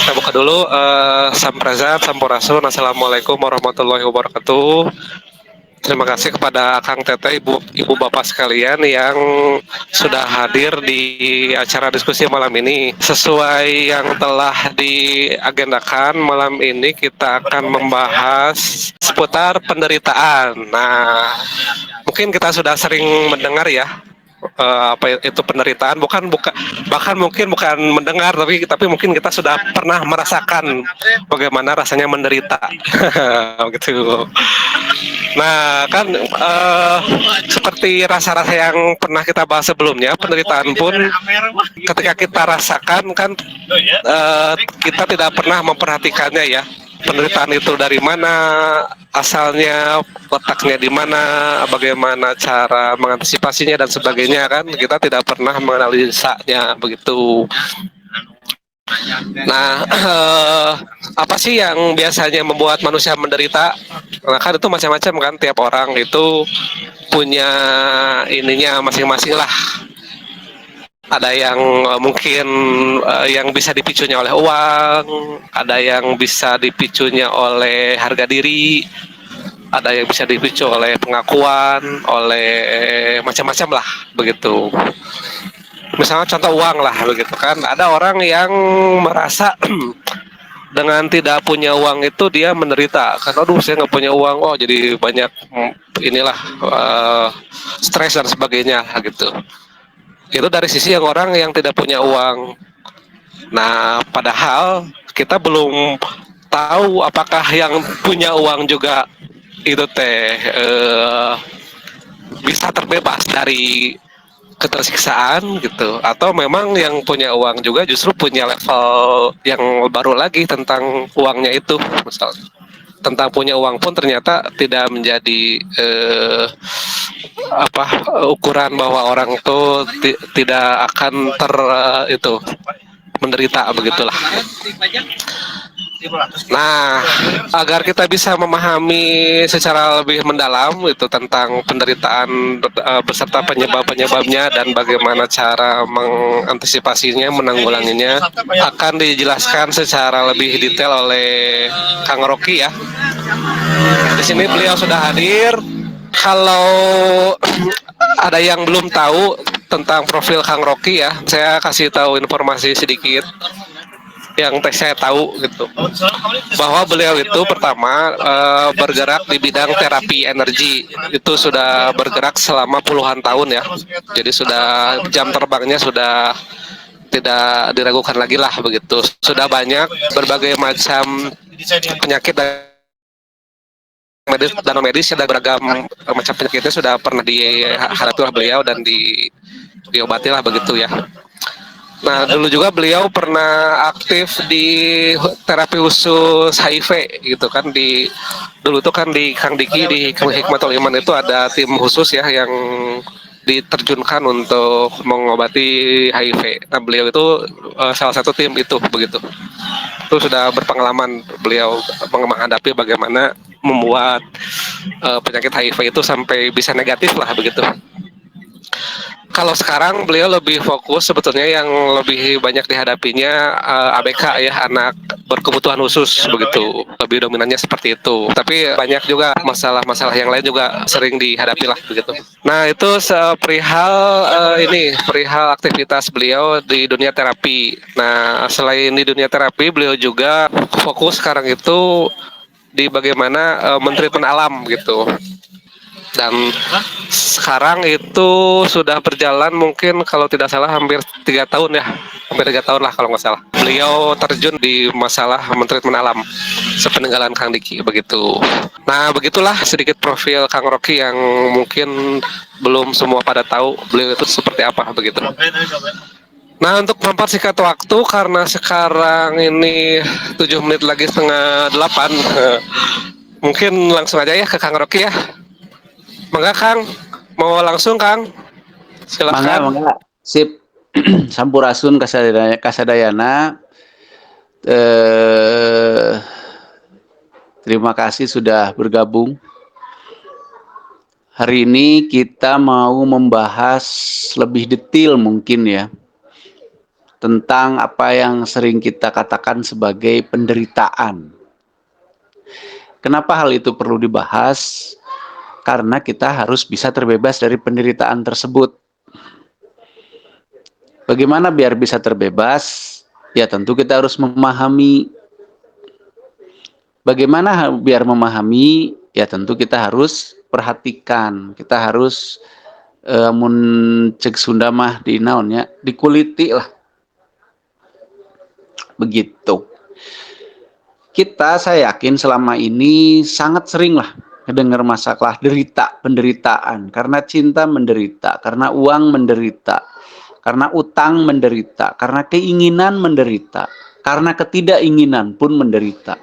Kita buka dulu. Sampurasun, Sampurasun. Assalamualaikum warahmatullahi wabarakatuh. Terima kasih kepada Kang Tete, ibu bapak sekalian yang sudah hadir di acara diskusi malam ini. Sesuai yang telah diagendakan, malam ini kita akan membahas seputar penderitaan. Nah, mungkin kita sudah sering mendengar ya, apa itu penderitaan, bahkan mungkin bukan mendengar, tapi mungkin kita sudah pernah merasakan bagaimana rasanya menderita. Gitu. Nah, kan seperti rasa-rasa yang pernah kita bahas sebelumnya, penderitaan pun ketika kita rasakan kan, kita tidak pernah memperhatikannya ya. Penderitaan itu dari mana asalnya, letaknya di mana, bagaimana cara mengantisipasinya dan sebagainya, kan kita tidak pernah menganalisanya begitu. Nah, apa sih yang biasanya membuat manusia menderita? Nah, kan itu macam-macam kan, tiap orang itu punya ininya masing-masing lah. Ada yang mungkin yang bisa dipicunya oleh uang, ada yang bisa dipicunya oleh harga diri, ada yang bisa dipicu oleh pengakuan, oleh macam-macam lah begitu. Misalnya contoh uang lah begitu kan, ada orang yang merasa dengan tidak punya uang itu dia menderita karena aduh saya nggak punya uang, oh jadi banyak inilah stres dan sebagainya gitu. Itu dari sisi yang orang yang tidak punya uang. Nah, padahal kita belum tahu apakah yang punya uang juga itu teh bisa terbebas dari ketersiksaan gitu, atau memang yang punya uang juga justru punya level yang baru lagi tentang uangnya itu. Misalnya tentang punya uang pun ternyata tidak menjadi ukuran bahwa orang itu tidak akan itu menderita begitulah. Nah, agar kita bisa memahami secara lebih mendalam itu tentang penderitaan beserta penyebab-penyebabnya dan bagaimana cara mengantisipasinya, menanggulanginya, akan dijelaskan secara lebih detail oleh Kang Rocky ya. Di sini beliau sudah hadir. Kalau ada yang belum tahu tentang profil Kang Rocky ya, saya kasih tahu informasi sedikit yang saya tahu gitu, bahwa beliau itu pertama bergerak di bidang terapi energi, itu sudah bergerak selama puluhan tahun ya, jadi sudah jam terbangnya sudah tidak diragukan lagi lah begitu, sudah banyak berbagai macam penyakit medis dan non medis, ada beragam macam penyakitnya sudah pernah dihadapi oleh beliau dan diobati lah begitu ya. Nah, dulu juga beliau pernah aktif di terapi khusus HIV gitu kan, dulu tuh kan di Kang Diki di Hikmatul Iman itu ada tim khusus ya yang diterjunkan untuk mengobati HIV. Nah, beliau itu salah satu tim itu begitu. Itu sudah berpengalaman beliau menghadapi bagaimana membuat penyakit HIV itu sampai bisa negatif lah begitu. Kalau sekarang beliau lebih fokus sebetulnya yang lebih banyak dihadapinya ABK ya, anak berkebutuhan khusus begitu, lebih dominannya seperti itu. Tapi banyak juga masalah-masalah yang lain juga sering dihadapi lah begitu. Nah, itu perihal perihal aktivitas beliau di dunia terapi. Nah, selain di dunia terapi, beliau juga fokus sekarang itu di bagaimana mentreatment alam gitu. Dan sekarang itu sudah berjalan mungkin kalau tidak salah hampir 3 tahun ya, hampir 3 tahun lah kalau nggak salah. Beliau terjun di masalah mentreatment alam sepeninggalan Kang Diki begitu. Nah, begitulah sedikit profil Kang Rocky yang mungkin belum semua pada tahu beliau itu seperti apa begitu. Nah, untuk mempersingkat waktu karena sekarang ini 7 menit lagi setengah 8, mungkin langsung aja ya ke Kang Rocky ya. Mangga Kang, mau langsung Kang? Silakan. Mangga. Sip. Sampurasun kasadayana. Terima kasih sudah bergabung. Hari ini kita mau membahas lebih detail mungkin ya tentang apa yang sering kita katakan sebagai penderitaan. Kenapa hal itu perlu dibahas? Karena kita harus bisa terbebas dari penderitaan tersebut. Bagaimana biar bisa terbebas? Ya tentu kita harus memahami. Bagaimana biar memahami? Ya tentu kita harus perhatikan. Kita harus mun cek Sunda mah di naonnya, dikuliti lah. Begitu. Saya yakin selama ini sangat sering lah mendengar masalah penderitaan, karena cinta menderita, karena uang menderita, karena utang menderita, karena keinginan menderita, karena ketidakinginan pun menderita.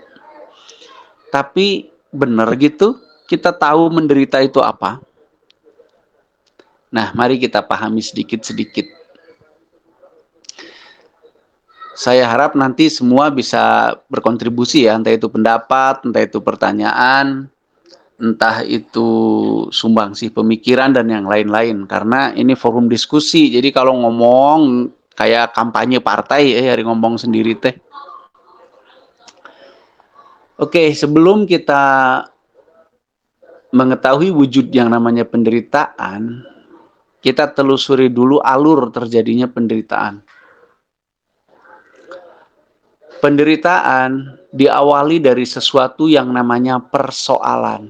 Tapi benar gitu, kita tahu menderita itu apa? Nah, mari kita pahami sedikit-sedikit. Saya harap nanti semua bisa berkontribusi ya, entah itu pendapat, entah itu pertanyaan, entah itu sumbangsih pemikiran dan yang lain-lain. Karena ini forum diskusi, jadi kalau ngomong kayak kampanye partai ya, hari ngomong sendiri teh. Oke, sebelum kita mengetahui wujud yang namanya penderitaan, kita telusuri dulu alur terjadinya penderitaan. Penderitaan diawali dari sesuatu yang namanya persoalan.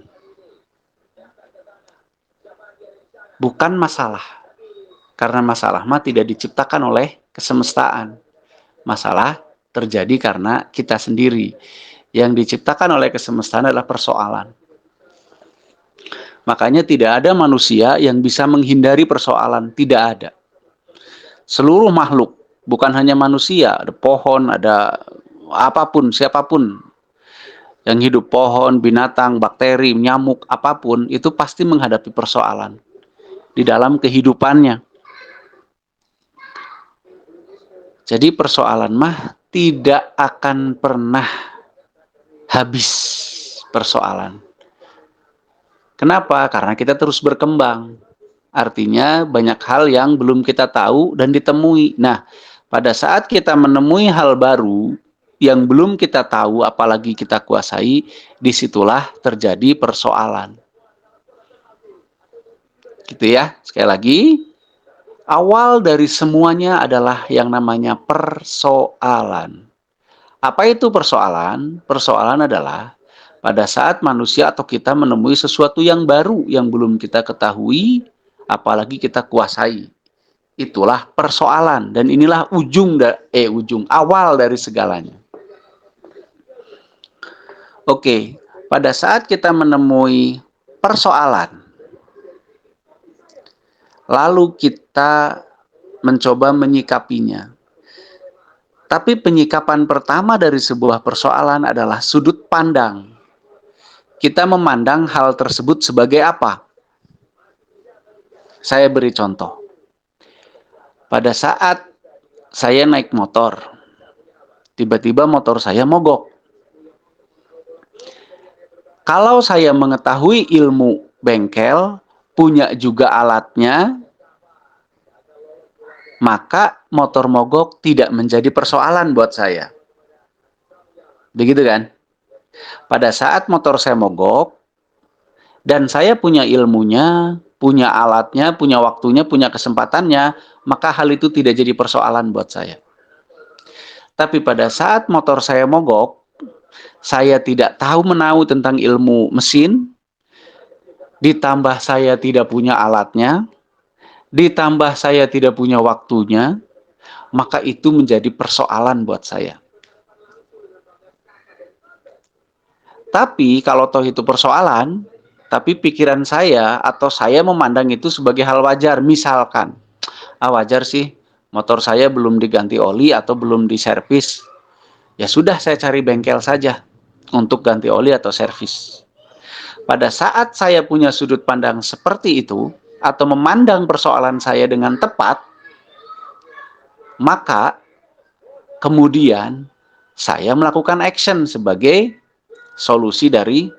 Bukan masalah. Karena masalah mah tidak diciptakan oleh kesemestaan. Masalah terjadi karena kita sendiri. Yang diciptakan oleh kesemestaan adalah persoalan. Makanya tidak ada manusia yang bisa menghindari persoalan. Tidak ada. Seluruh makhluk, bukan hanya manusia, ada pohon, ada apapun, siapapun yang hidup, pohon, binatang, bakteri, nyamuk, apapun, itu pasti menghadapi persoalan di dalam kehidupannya. Jadi persoalan mah tidak akan pernah habis persoalan. Kenapa? Karena kita terus berkembang. Artinya banyak hal yang belum kita tahu dan ditemui. Nah, pada saat kita menemui hal baru yang belum kita tahu, apalagi kita kuasai, disitulah terjadi persoalan. Gitu ya, sekali lagi, awal dari semuanya adalah yang namanya persoalan. Apa itu persoalan? Persoalan adalah pada saat manusia atau kita menemui sesuatu yang baru yang belum kita ketahui, apalagi kita kuasai. Itulah persoalan, dan inilah awal dari segalanya. Oke, pada saat kita menemui persoalan, lalu kita mencoba menyikapinya. Tapi penyikapan pertama dari sebuah persoalan adalah sudut pandang. Kita memandang hal tersebut sebagai apa? Saya beri contoh. Pada saat saya naik motor, tiba-tiba motor saya mogok. Kalau saya mengetahui ilmu bengkel, punya juga alatnya, maka motor mogok tidak menjadi persoalan buat saya. Begitu kan? Pada saat motor saya mogok, dan saya punya ilmunya, punya alatnya, punya waktunya, punya kesempatannya, maka hal itu tidak jadi persoalan buat saya. Tapi pada saat motor saya mogok, saya tidak tahu menahu tentang ilmu mesin, ditambah saya tidak punya alatnya, ditambah saya tidak punya waktunya, maka itu menjadi persoalan buat saya. Tapi kalau toh itu persoalan, tapi pikiran saya atau saya memandang itu sebagai hal wajar. Misalkan, wajar sih motor saya belum diganti oli atau belum diservis. Ya sudah, saya cari bengkel saja untuk ganti oli atau servis. Pada saat saya punya sudut pandang seperti itu, atau memandang persoalan saya dengan tepat, maka kemudian saya melakukan action sebagai solusi dari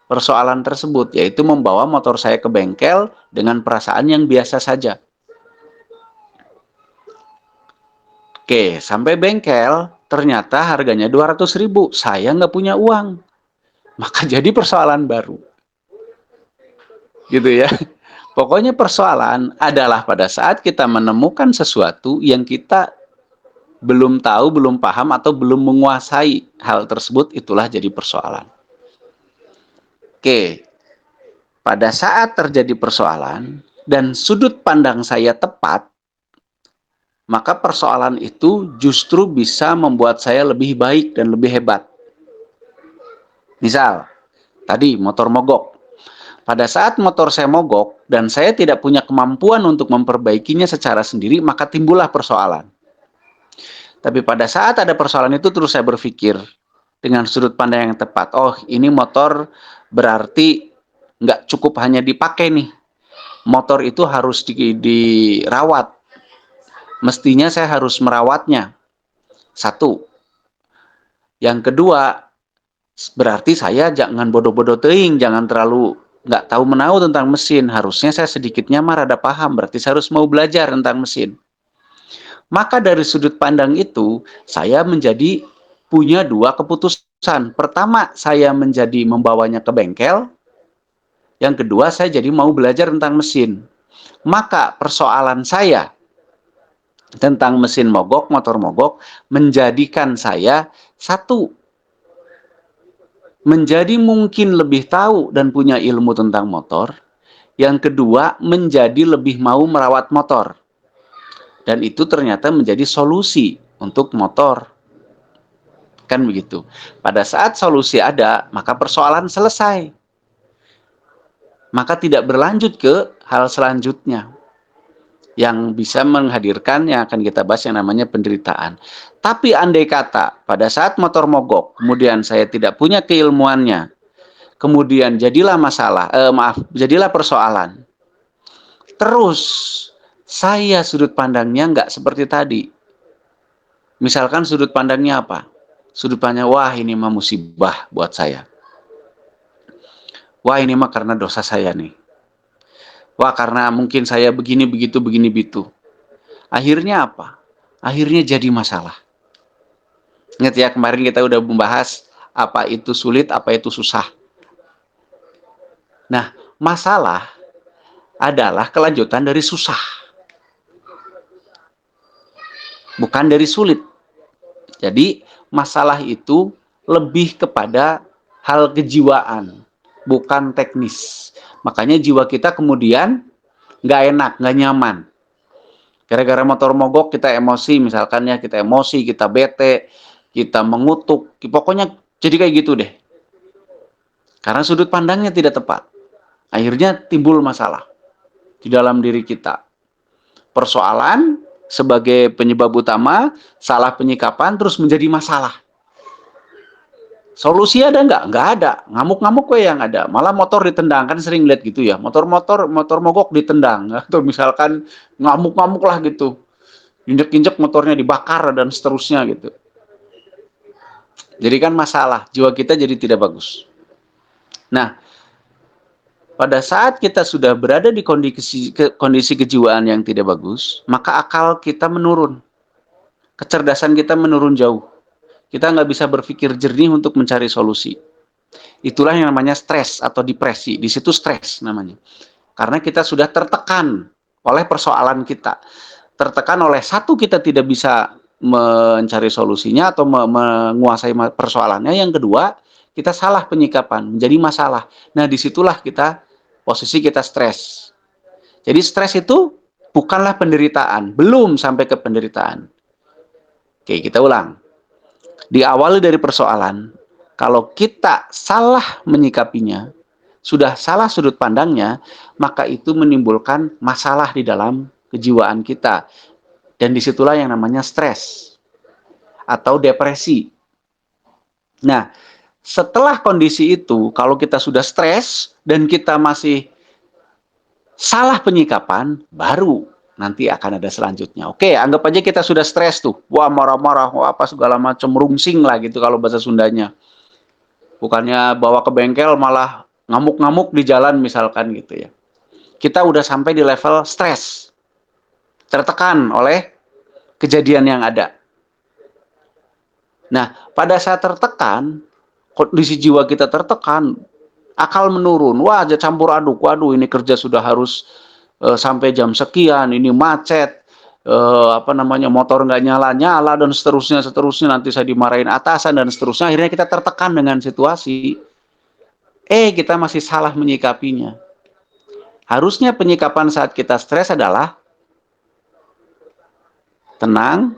persoalan tersebut, yaitu membawa motor saya ke bengkel dengan perasaan yang biasa saja. Oke, sampai bengkel, ternyata harganya 200.000. Saya nggak punya uang. Maka jadi persoalan baru. Gitu ya. Pokoknya persoalan adalah pada saat kita menemukan sesuatu yang kita belum tahu, belum paham, atau belum menguasai hal tersebut, itulah jadi persoalan. Oke, pada saat terjadi persoalan dan sudut pandang saya tepat, maka persoalan itu justru bisa membuat saya lebih baik dan lebih hebat. Misal, tadi motor mogok. Pada saat motor saya mogok dan saya tidak punya kemampuan untuk memperbaikinya secara sendiri, maka timbullah persoalan. Tapi pada saat ada persoalan itu, terus saya berpikir dengan sudut pandang yang tepat. Oh, ini motor berarti nggak cukup hanya dipakai nih. Motor itu harus dirawat. Mestinya saya harus merawatnya. Satu. Yang kedua, berarti saya jangan bodoh-bodoh teuing, jangan terlalu nggak tahu menahu tentang mesin. Harusnya saya sedikitnya mah rada paham, berarti saya harus mau belajar tentang mesin. Maka dari sudut pandang itu, saya menjadi punya dua keputusan. Pertama, saya menjadi membawanya ke bengkel. Yang kedua, saya jadi mau belajar tentang mesin. Maka persoalan saya tentang mesin mogok, motor mogok, menjadikan saya satu, menjadi mungkin lebih tahu dan punya ilmu tentang motor. Yang kedua, menjadi lebih mau merawat motor. Dan itu ternyata menjadi solusi untuk motor. Kan begitu. Pada saat solusi ada, maka persoalan selesai. Maka tidak berlanjut ke hal selanjutnya. Yang bisa menghadirkan yang akan kita bahas yang namanya penderitaan. Tapi andai kata, pada saat motor mogok, kemudian saya tidak punya keilmuannya, kemudian jadilah jadilah persoalan. Terus, saya sudut pandangnya nggak seperti tadi. Misalkan sudut pandangnya apa? Sudut pandangnya, wah ini mah musibah buat saya. Wah ini mah karena dosa saya nih. Wah karena mungkin saya begini, begitu, begini, begitu. Akhirnya apa? Akhirnya jadi masalah. Ingat ya, kemarin kita udah membahas apa itu sulit, apa itu susah. Nah, masalah adalah kelanjutan dari susah. Bukan dari sulit. Jadi, masalah itu lebih kepada hal kejiwaan, bukan teknis. Makanya jiwa kita kemudian nggak enak, nggak nyaman. Gara-gara motor mogok kita emosi, misalkan ya, kita emosi, kita bete, kita mengutuk, pokoknya jadi kayak gitu deh. Karena sudut pandangnya tidak tepat. Akhirnya timbul masalah di dalam diri kita. Persoalan sebagai penyebab utama, salah penyikapan terus menjadi masalah. Solusi ada nggak? Nggak ada. Ngamuk-ngamuk gue yang ada. Malah motor ditendang, kan sering lihat gitu ya. Motor mogok ditendang. Atau misalkan ngamuk-ngamuk lah gitu. Injek-injek motornya dibakar dan seterusnya gitu. Jadi kan masalah. Jiwa kita jadi tidak bagus. Nah, pada saat kita sudah berada di kondisi kejiwaan yang tidak bagus, maka akal kita menurun. Kecerdasan kita menurun jauh. Kita nggak bisa berpikir jernih untuk mencari solusi. Itulah yang namanya stres atau depresi. Di situ stres namanya. Karena kita sudah tertekan oleh persoalan kita. Tertekan oleh satu, kita tidak bisa mencari solusinya atau menguasai persoalannya. Yang kedua, kita salah penyikapan, menjadi masalah. Nah, disitulah posisi kita stres. Jadi stres itu bukanlah penderitaan, belum sampai ke penderitaan. Oke, kita ulang. Diawali dari persoalan, kalau kita salah menyikapinya, sudah salah sudut pandangnya, maka itu menimbulkan masalah di dalam kejiwaan kita. Dan disitulah yang namanya stres atau depresi. Nah, setelah kondisi itu, kalau kita sudah stres dan kita masih salah penyikapan, baru nanti akan ada selanjutnya. Oke, anggap aja kita sudah stres tuh. Wah, marah-marah, wah apa segala macam, rungsing lah gitu kalau bahasa Sundanya. Bukannya bawa ke bengkel malah ngamuk-ngamuk di jalan misalkan gitu ya. Kita udah sampai di level stres. Tertekan oleh kejadian yang ada. Nah, pada saat tertekan, kondisi jiwa kita tertekan, akal menurun. Wah, aja campur aduk. Waduh, ini kerja sudah harus sampai jam sekian, ini macet, apa namanya, motor nggak nyala-nyala dan seterusnya, nanti saya dimarahin atasan dan seterusnya. Akhirnya kita tertekan dengan situasi. Kita masih salah menyikapinya. Harusnya penyikapan saat kita stres adalah tenang,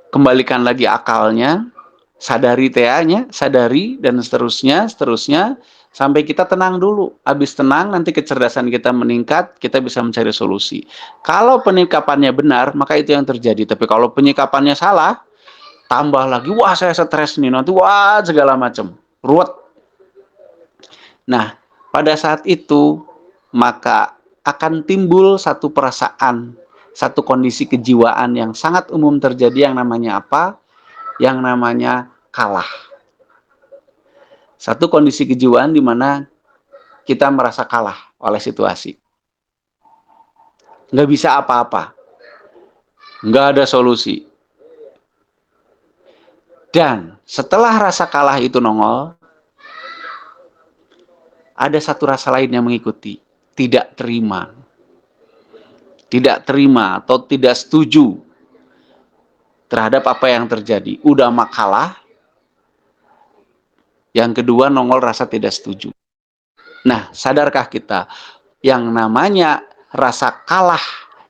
kembalikan lagi akalnya, sadari TA-nya, sadari, dan seterusnya, sampai kita tenang dulu. Habis tenang, nanti kecerdasan kita meningkat, kita bisa mencari solusi. Kalau penyikapannya benar, maka itu yang terjadi. Tapi kalau penyikapannya salah, tambah lagi, wah saya stres nih, nanti wah segala macam, ruwet. Nah, pada saat itu, maka akan timbul satu perasaan, satu kondisi kejiwaan yang sangat umum terjadi yang namanya apa? Yang namanya kalah. Satu kondisi kejiwaan di mana kita merasa kalah oleh situasi. Nggak bisa apa-apa. Nggak ada solusi. Dan setelah rasa kalah itu nongol, ada satu rasa lain yang mengikuti. Tidak terima. Tidak terima atau tidak setuju terhadap apa yang terjadi. Udah makalah. Yang kedua nongol rasa tidak setuju. Nah, sadarkah kita yang namanya rasa kalah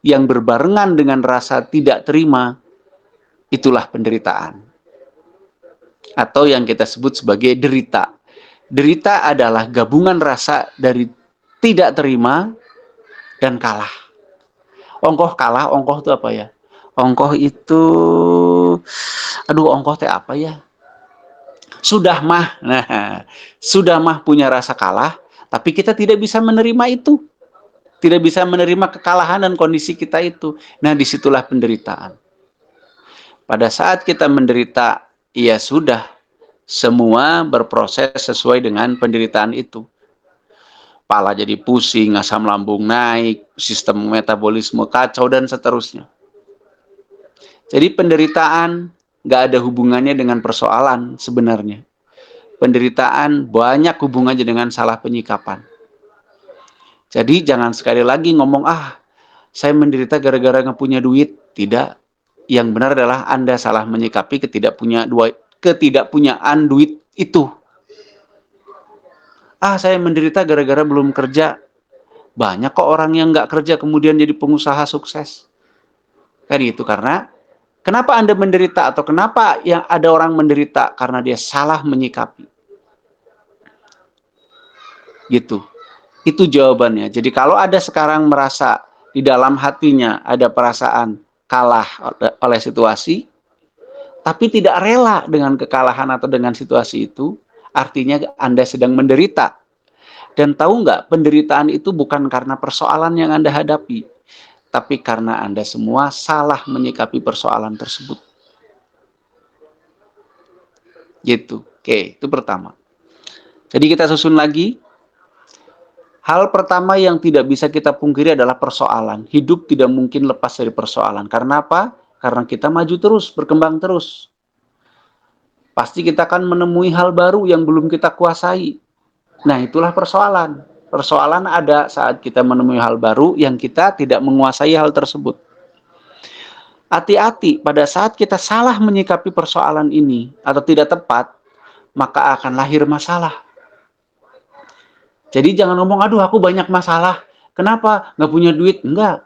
yang berbarengan dengan rasa tidak terima, itulah penderitaan. Atau yang kita sebut sebagai derita. Derita adalah gabungan rasa dari tidak terima dan kalah. Ongkoh kalah, ongkoh itu apa ya? Ongkoh itu, ongkoh teh apa ya? Sudah mah, nah, sudah mah punya rasa kalah, tapi kita tidak bisa menerima itu. Tidak bisa menerima kekalahan dan kondisi kita itu. Nah, disitulah penderitaan. Pada saat kita menderita, ya sudah, semua berproses sesuai dengan penderitaan itu. Kepala jadi pusing, asam lambung naik, sistem metabolisme kacau, dan seterusnya. Jadi penderitaan nggak ada hubungannya dengan persoalan sebenarnya. Penderitaan banyak hubungannya dengan salah penyikapan. Jadi jangan sekali lagi ngomong, saya menderita gara-gara nggak punya duit. Tidak. Yang benar adalah Anda salah menyikapi ketidakpunyaan duit itu. Saya menderita gara-gara belum kerja. Banyak kok orang yang nggak kerja kemudian jadi pengusaha sukses. Kan gitu, karena kenapa Anda menderita atau kenapa yang ada orang menderita? Karena dia salah menyikapi. Gitu. Itu jawabannya. Jadi kalau ada sekarang merasa di dalam hatinya ada perasaan kalah oleh situasi, tapi tidak rela dengan kekalahan atau dengan situasi itu, artinya Anda sedang menderita. Dan tahu nggak, penderitaan itu bukan karena persoalan yang Anda hadapi, tapi karena Anda semua salah menyikapi persoalan tersebut. Gitu. Oke, itu pertama. Jadi kita susun lagi. Hal pertama yang tidak bisa kita pungkiri adalah persoalan. Hidup tidak mungkin lepas dari persoalan. Karena apa? Karena kita maju terus, berkembang terus. Pasti kita akan menemui hal baru yang belum kita kuasai. Nah, itulah persoalan. Persoalan ada saat kita menemui hal baru yang kita tidak menguasai hal tersebut. Hati-hati, pada saat kita salah menyikapi persoalan ini atau tidak tepat, maka akan lahir masalah. Jadi jangan ngomong, aduh aku banyak masalah. Kenapa? Nggak punya duit? Enggak.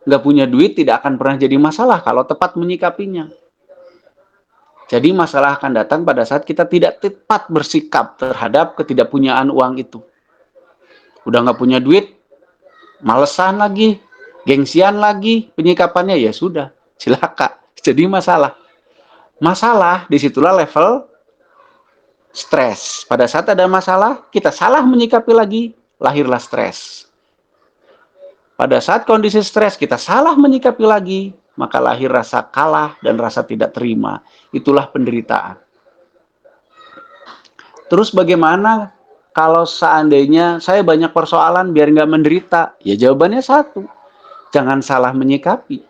Nggak punya duit tidak akan pernah jadi masalah kalau tepat menyikapinya. Jadi masalah akan datang pada saat kita tidak tepat bersikap terhadap ketidakpunyaan uang itu. Udah nggak punya duit, malesan lagi, gengsian lagi, penyikapannya ya sudah, cilaka. Jadi masalah. Masalah disitulah level stres. Pada saat ada masalah, kita salah menyikapi lagi, lahirlah stres. Pada saat kondisi stres, kita salah menyikapi lagi, maka lahir rasa kalah dan rasa tidak terima. Itulah penderitaan. Terus bagaimana kalau seandainya saya banyak persoalan biar nggak menderita? Ya jawabannya satu, jangan salah menyikapi.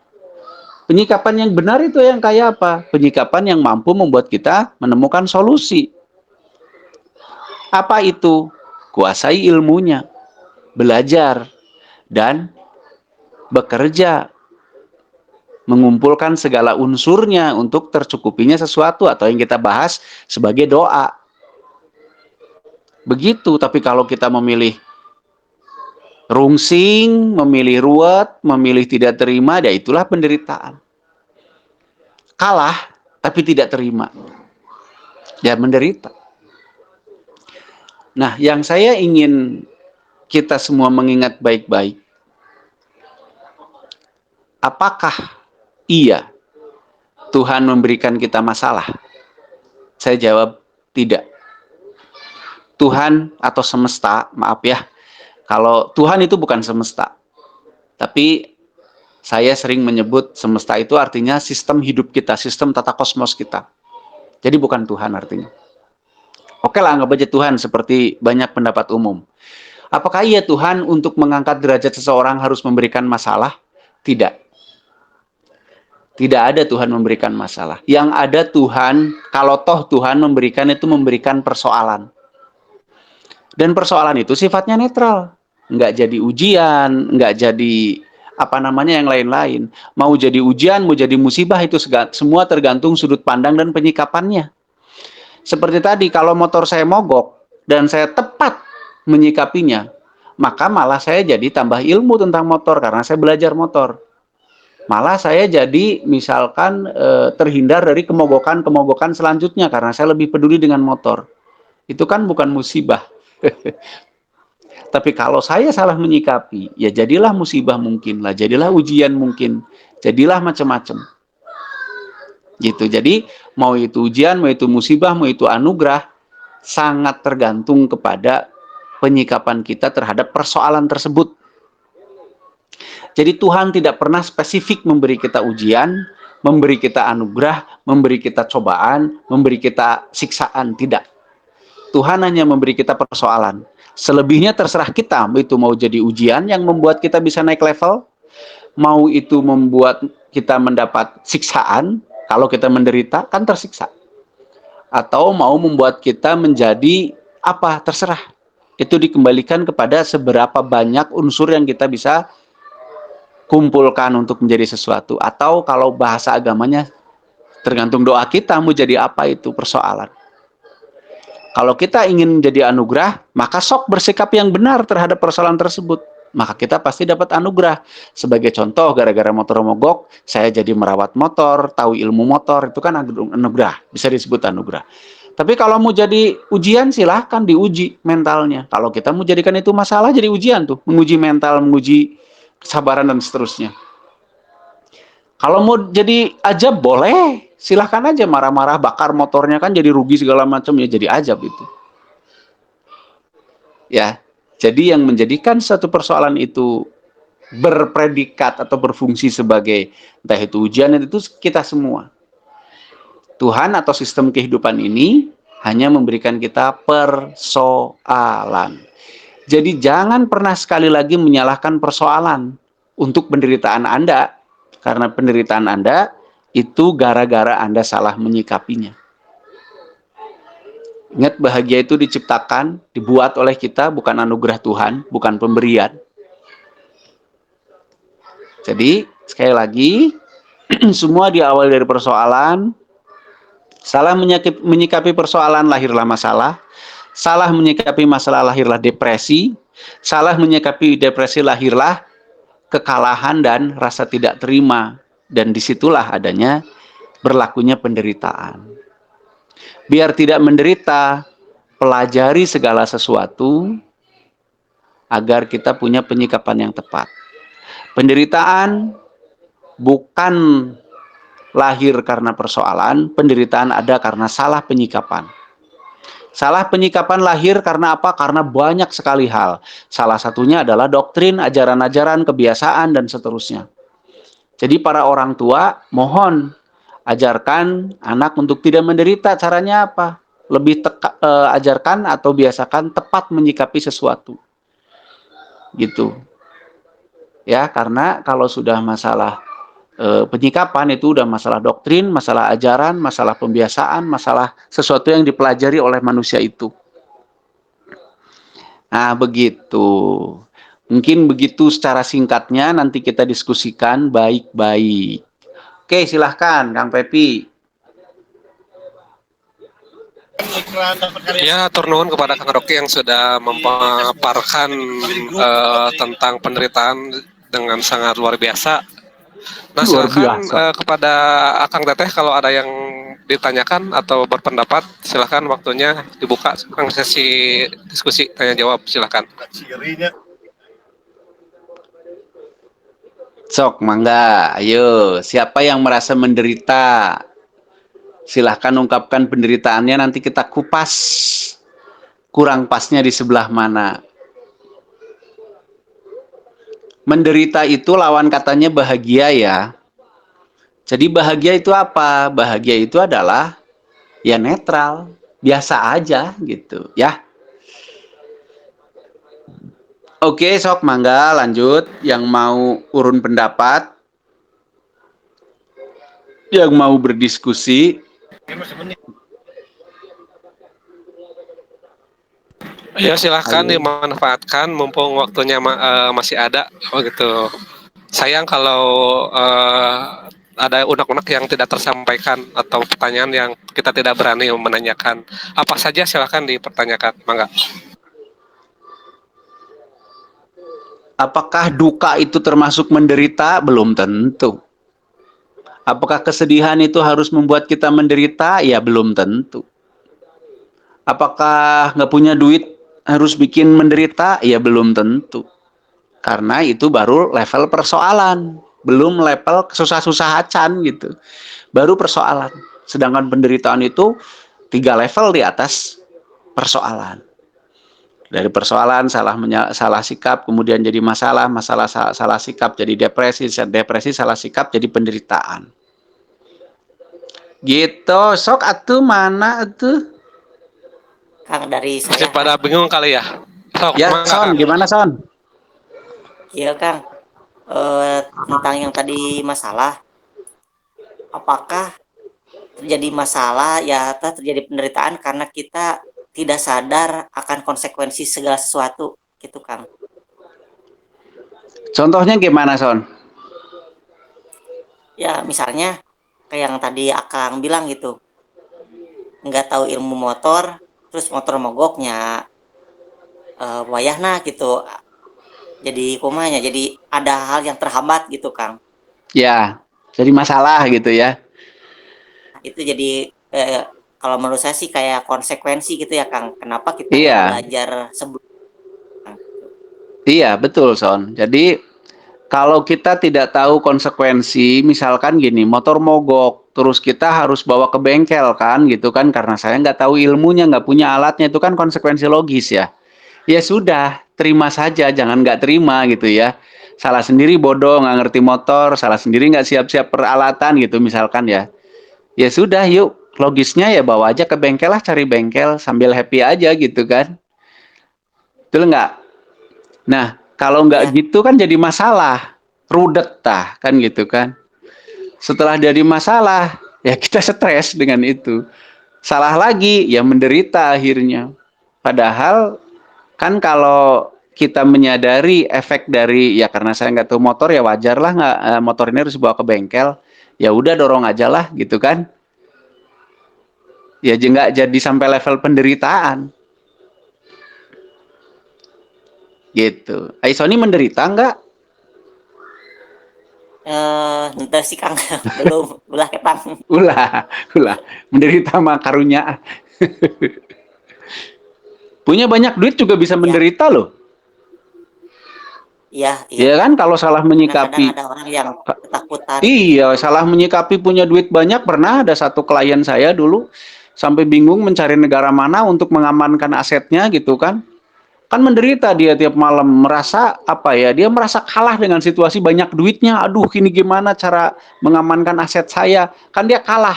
Penyikapan yang benar itu yang kayak apa? Penyikapan yang mampu membuat kita menemukan solusi. Apa itu? Kuasai ilmunya, belajar, dan bekerja, mengumpulkan segala unsurnya untuk tercukupinya sesuatu atau yang kita bahas sebagai doa. Begitu, tapi kalau kita memilih rungsing, memilih ruwet, memilih tidak terima, ya itulah penderitaan. Kalah, tapi tidak terima. Ya menderita. Nah, yang saya ingin kita semua mengingat baik-baik, apakah iya Tuhan memberikan kita masalah? Saya jawab tidak. Tuhan atau semesta, maaf ya, kalau Tuhan itu bukan semesta, tapi saya sering menyebut semesta itu artinya sistem hidup kita, sistem tata kosmos kita. Jadi bukan Tuhan artinya. Oke lah, anggap aja Tuhan seperti banyak pendapat umum. Apakah iya Tuhan untuk mengangkat derajat seseorang harus memberikan masalah? Tidak. Tidak ada Tuhan memberikan masalah. Yang ada Tuhan, kalau toh Tuhan memberikan itu memberikan persoalan. Dan persoalan itu sifatnya netral. Nggak jadi ujian, nggak jadi apa namanya yang lain-lain. Mau jadi ujian, mau jadi musibah, itu semua tergantung sudut pandang dan penyikapannya. Seperti tadi, kalau motor saya mogok dan saya tepat menyikapinya, maka malah saya jadi tambah ilmu tentang motor karena saya belajar motor. Malah saya jadi misalkan terhindar dari kemogokan-kemogokan selanjutnya karena saya lebih peduli dengan motor. Itu kan bukan musibah. Tapi kalau saya salah menyikapi, ya jadilah musibah mungkin lah, jadilah ujian mungkin, jadilah macam-macam. Gitu. Jadi mau itu ujian, mau itu musibah, mau itu anugerah, sangat tergantung kepada penyikapan kita terhadap persoalan tersebut. Jadi Tuhan tidak pernah spesifik memberi kita ujian, memberi kita anugerah, memberi kita cobaan, memberi kita siksaan, tidak. Tuhan hanya memberi kita persoalan. Selebihnya terserah kita, itu mau jadi ujian yang membuat kita bisa naik level, mau itu membuat kita mendapat siksaan, kalau kita menderita kan tersiksa. Atau mau membuat kita menjadi apa, terserah. Itu dikembalikan kepada seberapa banyak unsur yang kita bisa kumpulkan untuk menjadi sesuatu. Atau kalau bahasa agamanya tergantung doa kita mau jadi apa, itu persoalan. Kalau kita ingin menjadi anugerah, maka sok bersikap yang benar terhadap persoalan tersebut. Maka kita pasti dapat anugerah. Sebagai contoh, gara-gara motor mogok, saya jadi merawat motor, tahu ilmu motor, itu kan anugerah. Bisa disebut anugerah. Tapi kalau mau jadi ujian, silahkan diuji mentalnya. Kalau kita mau jadikan itu masalah, jadi ujian tuh. Menguji mental, menguji kesabaran, dan seterusnya. Kalau mau jadi ajab, boleh. Silahkan aja marah-marah, bakar motornya kan jadi rugi segala macam, ya jadi ajab itu. Ya, jadi yang menjadikan satu persoalan itu berpredikat atau berfungsi sebagai entah itu ujian, itu kita semua. Tuhan atau sistem kehidupan ini hanya memberikan kita persoalan. Jadi jangan pernah sekali lagi menyalahkan persoalan untuk penderitaan Anda. Karena penderitaan Anda itu gara-gara Anda salah menyikapinya. Ingat, bahagia itu diciptakan, dibuat oleh kita, bukan anugerah Tuhan, bukan pemberian. Jadi, sekali lagi, semua diawali dari persoalan. Salah menyikapi persoalan, lahirlah masalah. Salah menyikapi masalah, lahirlah depresi. Salah menyikapi depresi, lahirlah kekalahan dan rasa tidak terima. Dan disitulah adanya berlakunya penderitaan. Biar tidak menderita, pelajari segala sesuatu agar kita punya penyikapan yang tepat. Penderitaan bukan lahir karena persoalan, penderitaan ada karena salah penyikapan. Salah penyikapan lahir karena apa? Karena banyak sekali hal. Salah satunya adalah doktrin, ajaran-ajaran, kebiasaan, dan seterusnya. Jadi para orang tua, mohon ajarkan anak untuk tidak menderita. Caranya apa? Lebih ajarkan atau biasakan tepat menyikapi sesuatu. Gitu. Ya, karena kalau sudah masalah penyikapan itu udah masalah doktrin, masalah ajaran, masalah pembiasaan, masalah sesuatu yang dipelajari oleh manusia itu. Nah, begitu. Mungkin begitu secara singkatnya, nanti kita diskusikan baik-baik. Oke, silahkan Kang Pepi. Ya, atur nuhun kepada Kang Rocky yang sudah memaparkan tentang penderitaan dengan sangat luar biasa. Nah, Luar silakan biasa. kepada Akang Teteh kalau ada yang ditanyakan atau berpendapat, silakan waktunya dibuka sekarang sesi diskusi tanya jawab, silakan. Sok, mangga. Ayo, siapa yang merasa menderita? Silahkan ungkapkan penderitaannya, nanti kita kupas. Kurang pasnya di sebelah mana? Menderita itu lawan katanya bahagia ya. Jadi bahagia itu apa? Bahagia itu adalah ya netral, biasa aja gitu ya. Oke, sok mangga lanjut. Yang mau urun pendapat, yang mau berdiskusi. Ya, silahkan Ayo. dimanfaatkan mumpung waktunya masih ada begitu. Sayang kalau ada unek-unek yang tidak tersampaikan atau pertanyaan yang kita tidak berani menanyakan. Apa saja silahkan dipertanyakan, mangga. Apakah duka itu termasuk menderita? Belum tentu. Apakah kesedihan itu harus membuat kita menderita? Ya belum tentu. Apakah nggak punya duit harus bikin menderita? Ya belum tentu. Karena itu baru level persoalan. Belum level susah-susahan gitu. Baru persoalan. Sedangkan penderitaan itu 3 level di atas persoalan. Dari persoalan salah sikap kemudian jadi masalah, salah sikap jadi depresi salah sikap jadi penderitaan. Gitu, sok atuh mana atuh? Kang, dari Masih saya pada Kang. bingung kali ya? Sok, Ya, mangga, Son, Kang. gimana Son? Iya Kang, tentang yang tadi masalah, apakah terjadi masalah ya atau terjadi penderitaan karena kita tidak sadar akan konsekuensi segala sesuatu gitu Kang. Contohnya gimana Son? Ya misalnya kayak yang tadi Akang bilang gitu, nggak tahu ilmu motor, terus motor mogoknya wayahna gitu, jadi kumanya, jadi ada hal yang terhambat gitu Kang. Ya, jadi masalah gitu ya. Nah, itu jadi kalau menurut saya sih kayak konsekuensi gitu ya Kang. Kenapa kita nggak Iya, belajar sebelum? iya betul Son. Jadi kalau kita tidak tahu konsekuensi, misalkan gini, motor mogok, terus kita harus bawa ke bengkel kan, gitu kan, karena saya nggak tahu ilmunya, nggak punya alatnya, itu kan konsekuensi logis ya. Ya sudah, terima saja, jangan nggak terima gitu ya. Salah sendiri bodoh, nggak ngerti motor, salah sendiri nggak siap-siap peralatan gitu misalkan ya. Ya sudah, yuk, logisnya ya bawa aja ke bengkel lah, cari bengkel, sambil happy aja gitu kan. Betul nggak? Nah, kalau nggak Ya, gitu kan jadi masalah, rudet tah kan gitu kan. Setelah jadi masalah, ya kita stres dengan itu. Salah lagi, ya menderita akhirnya. Padahal kan kalau kita menyadari efek dari ya karena saya nggak tahu motor ya wajar lah nggak motor ini harus dibawa ke bengkel. Ya udah dorong aja lah gitu kan. Ya nggak jadi sampai level penderitaan gitu. Aisoni menderita nggak? entar sih Kang, belum ulah ketang. Ulah, ulah menderita mah karunya. Punya banyak duit juga bisa Ya, menderita loh. iya, iya Ya kan Kang. kalau salah Karena kadang menyikapi. ada orang yang ketakutan gitu. Iya, salah menyikapi punya duit banyak. Pernah ada satu klien saya dulu sampai bingung mencari negara mana untuk mengamankan asetnya gitu kan. Kan menderita dia tiap malam merasa apa ya? Dia merasa kalah dengan situasi banyak duitnya. Aduh, ini gimana cara mengamankan aset saya? Kan dia kalah,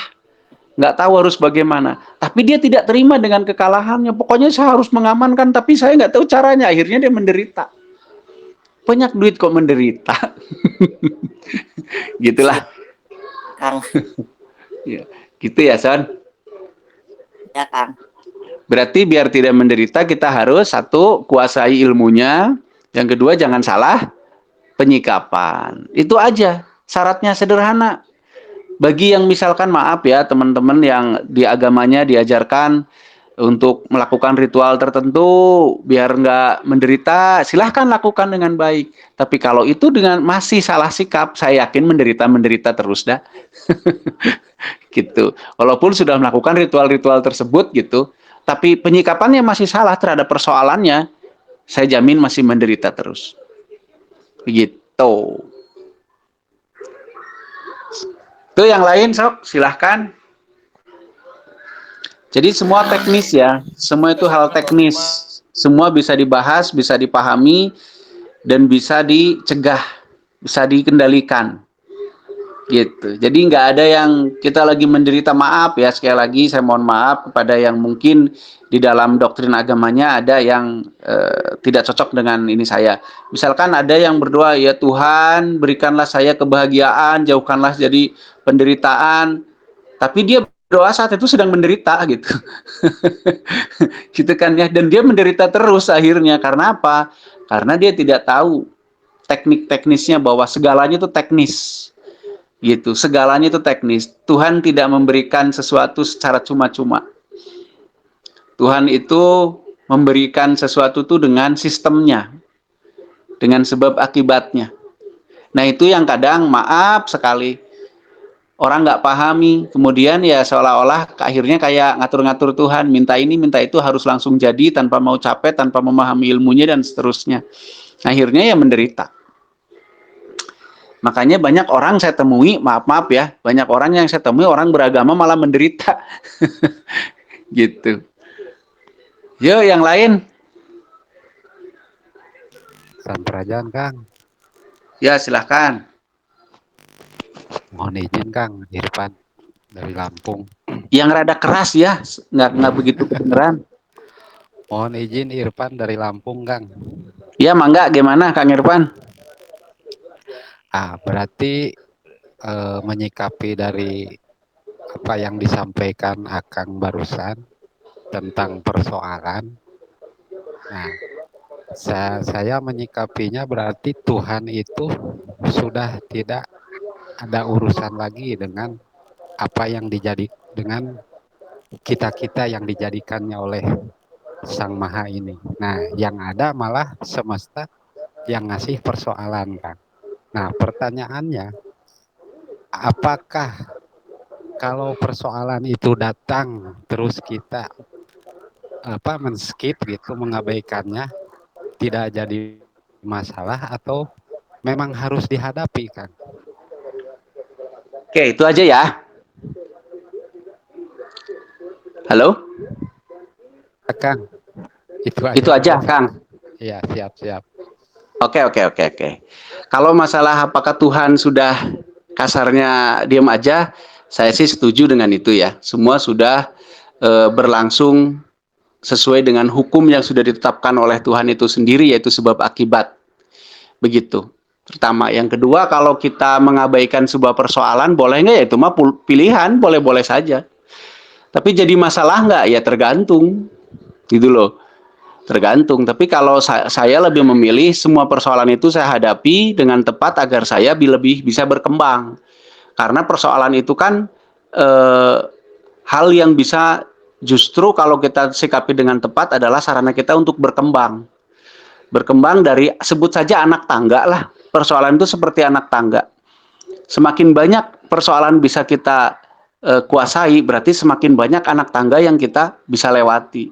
nggak tahu harus bagaimana. Tapi dia tidak terima dengan kekalahannya. Pokoknya saya harus mengamankan, tapi saya nggak tahu caranya. Akhirnya dia menderita. banyak duit kok menderita. Gitulah. Siap, Kang. Ya, gitu ya, Son. Ya, Kang. Berarti biar tidak menderita kita harus satu, kuasai ilmunya. Yang kedua, jangan salah penyikapan. Itu aja. Syaratnya sederhana. Bagi yang misalkan maaf ya teman-teman yang di agamanya diajarkan untuk melakukan ritual tertentu biar nggak menderita, silahkan lakukan dengan baik. Tapi kalau itu dengan masih salah sikap, saya yakin menderita terus dah. Gitu. Walaupun sudah melakukan ritual-ritual tersebut gitu, tapi penyikapannya masih salah terhadap persoalannya, saya jamin masih menderita terus. Begitu. Tuh yang lain sok silahkan. Jadi semua teknis ya, semua itu hal teknis. Semua bisa dibahas, bisa dipahami, dan bisa dicegah, bisa dikendalikan. Gitu. Jadi nggak ada yang kita lagi menderita, maaf ya sekali lagi saya mohon maaf kepada yang mungkin di dalam doktrin agamanya ada yang tidak cocok dengan ini saya. Misalkan ada yang berdoa, ya Tuhan berikanlah saya kebahagiaan, jauhkanlah jadi penderitaan, tapi dia berdoa saat itu sedang menderita gitu. Gitu kan ya, dan dia menderita terus akhirnya karena apa? Karena dia tidak tahu teknik-teknisnya bahwa segalanya itu teknis. Gitu, segalanya itu teknis. Tuhan tidak memberikan sesuatu secara cuma-cuma. Tuhan itu memberikan sesuatu itu dengan sistemnya, dengan sebab akibatnya. Nah itu yang kadang maaf sekali orang nggak pahami, kemudian ya seolah-olah akhirnya kayak ngatur-ngatur Tuhan, minta ini minta itu harus langsung jadi tanpa mau capek, tanpa memahami ilmunya dan seterusnya. Akhirnya ya menderita. Makanya banyak orang saya temui, maaf ya, banyak orang yang saya temui orang beragama malah menderita. Gitu. Yo yang lain. Sampurajan Kang. Ya silahkan. Mohon izin Kang, Irfan dari Lampung. Yang rada keras ya, nggak begitu kedengeran. Mohon izin Irfan dari Lampung Kang. Ya mangga, gimana Kang Irfan? Berarti menyikapi dari apa yang disampaikan Akang barusan tentang persoalan. Nah, saya menyikapinya berarti Tuhan itu sudah tidak ada urusan lagi dengan apa yang dengan kita yang dijadikannya oleh Sang Maha ini. Nah, yang ada malah semesta yang ngasih persoalan, Kang. Nah, pertanyaannya, apakah kalau persoalan itu datang terus kita men-skip gitu, mengabaikannya, tidak jadi masalah atau memang harus dihadapi, Kang? Oke, itu aja ya. Halo? Kang, Itu aja, Kang. Iya, siap. Oke. Kalau masalah apakah Tuhan sudah kasarnya diam aja, saya sih setuju dengan itu ya. Semua sudah berlangsung sesuai dengan hukum yang sudah ditetapkan oleh Tuhan itu sendiri, yaitu sebab akibat. Begitu. Pertama. Yang kedua, kalau kita mengabaikan sebuah persoalan, boleh nggak ya? Itu mah pilihan, boleh-boleh saja. Tapi jadi masalah nggak? Ya tergantung. Gitu loh. Tergantung. Tapi kalau saya lebih memilih semua persoalan itu saya hadapi dengan tepat agar saya lebih bisa berkembang. Karena persoalan itu kan hal yang bisa justru kalau kita sikapi dengan tepat adalah sarana kita untuk berkembang. Berkembang dari sebut saja anak tangga lah. Persoalan itu seperti anak tangga. Semakin banyak persoalan bisa kita kuasai, berarti semakin banyak anak tangga yang kita bisa lewati.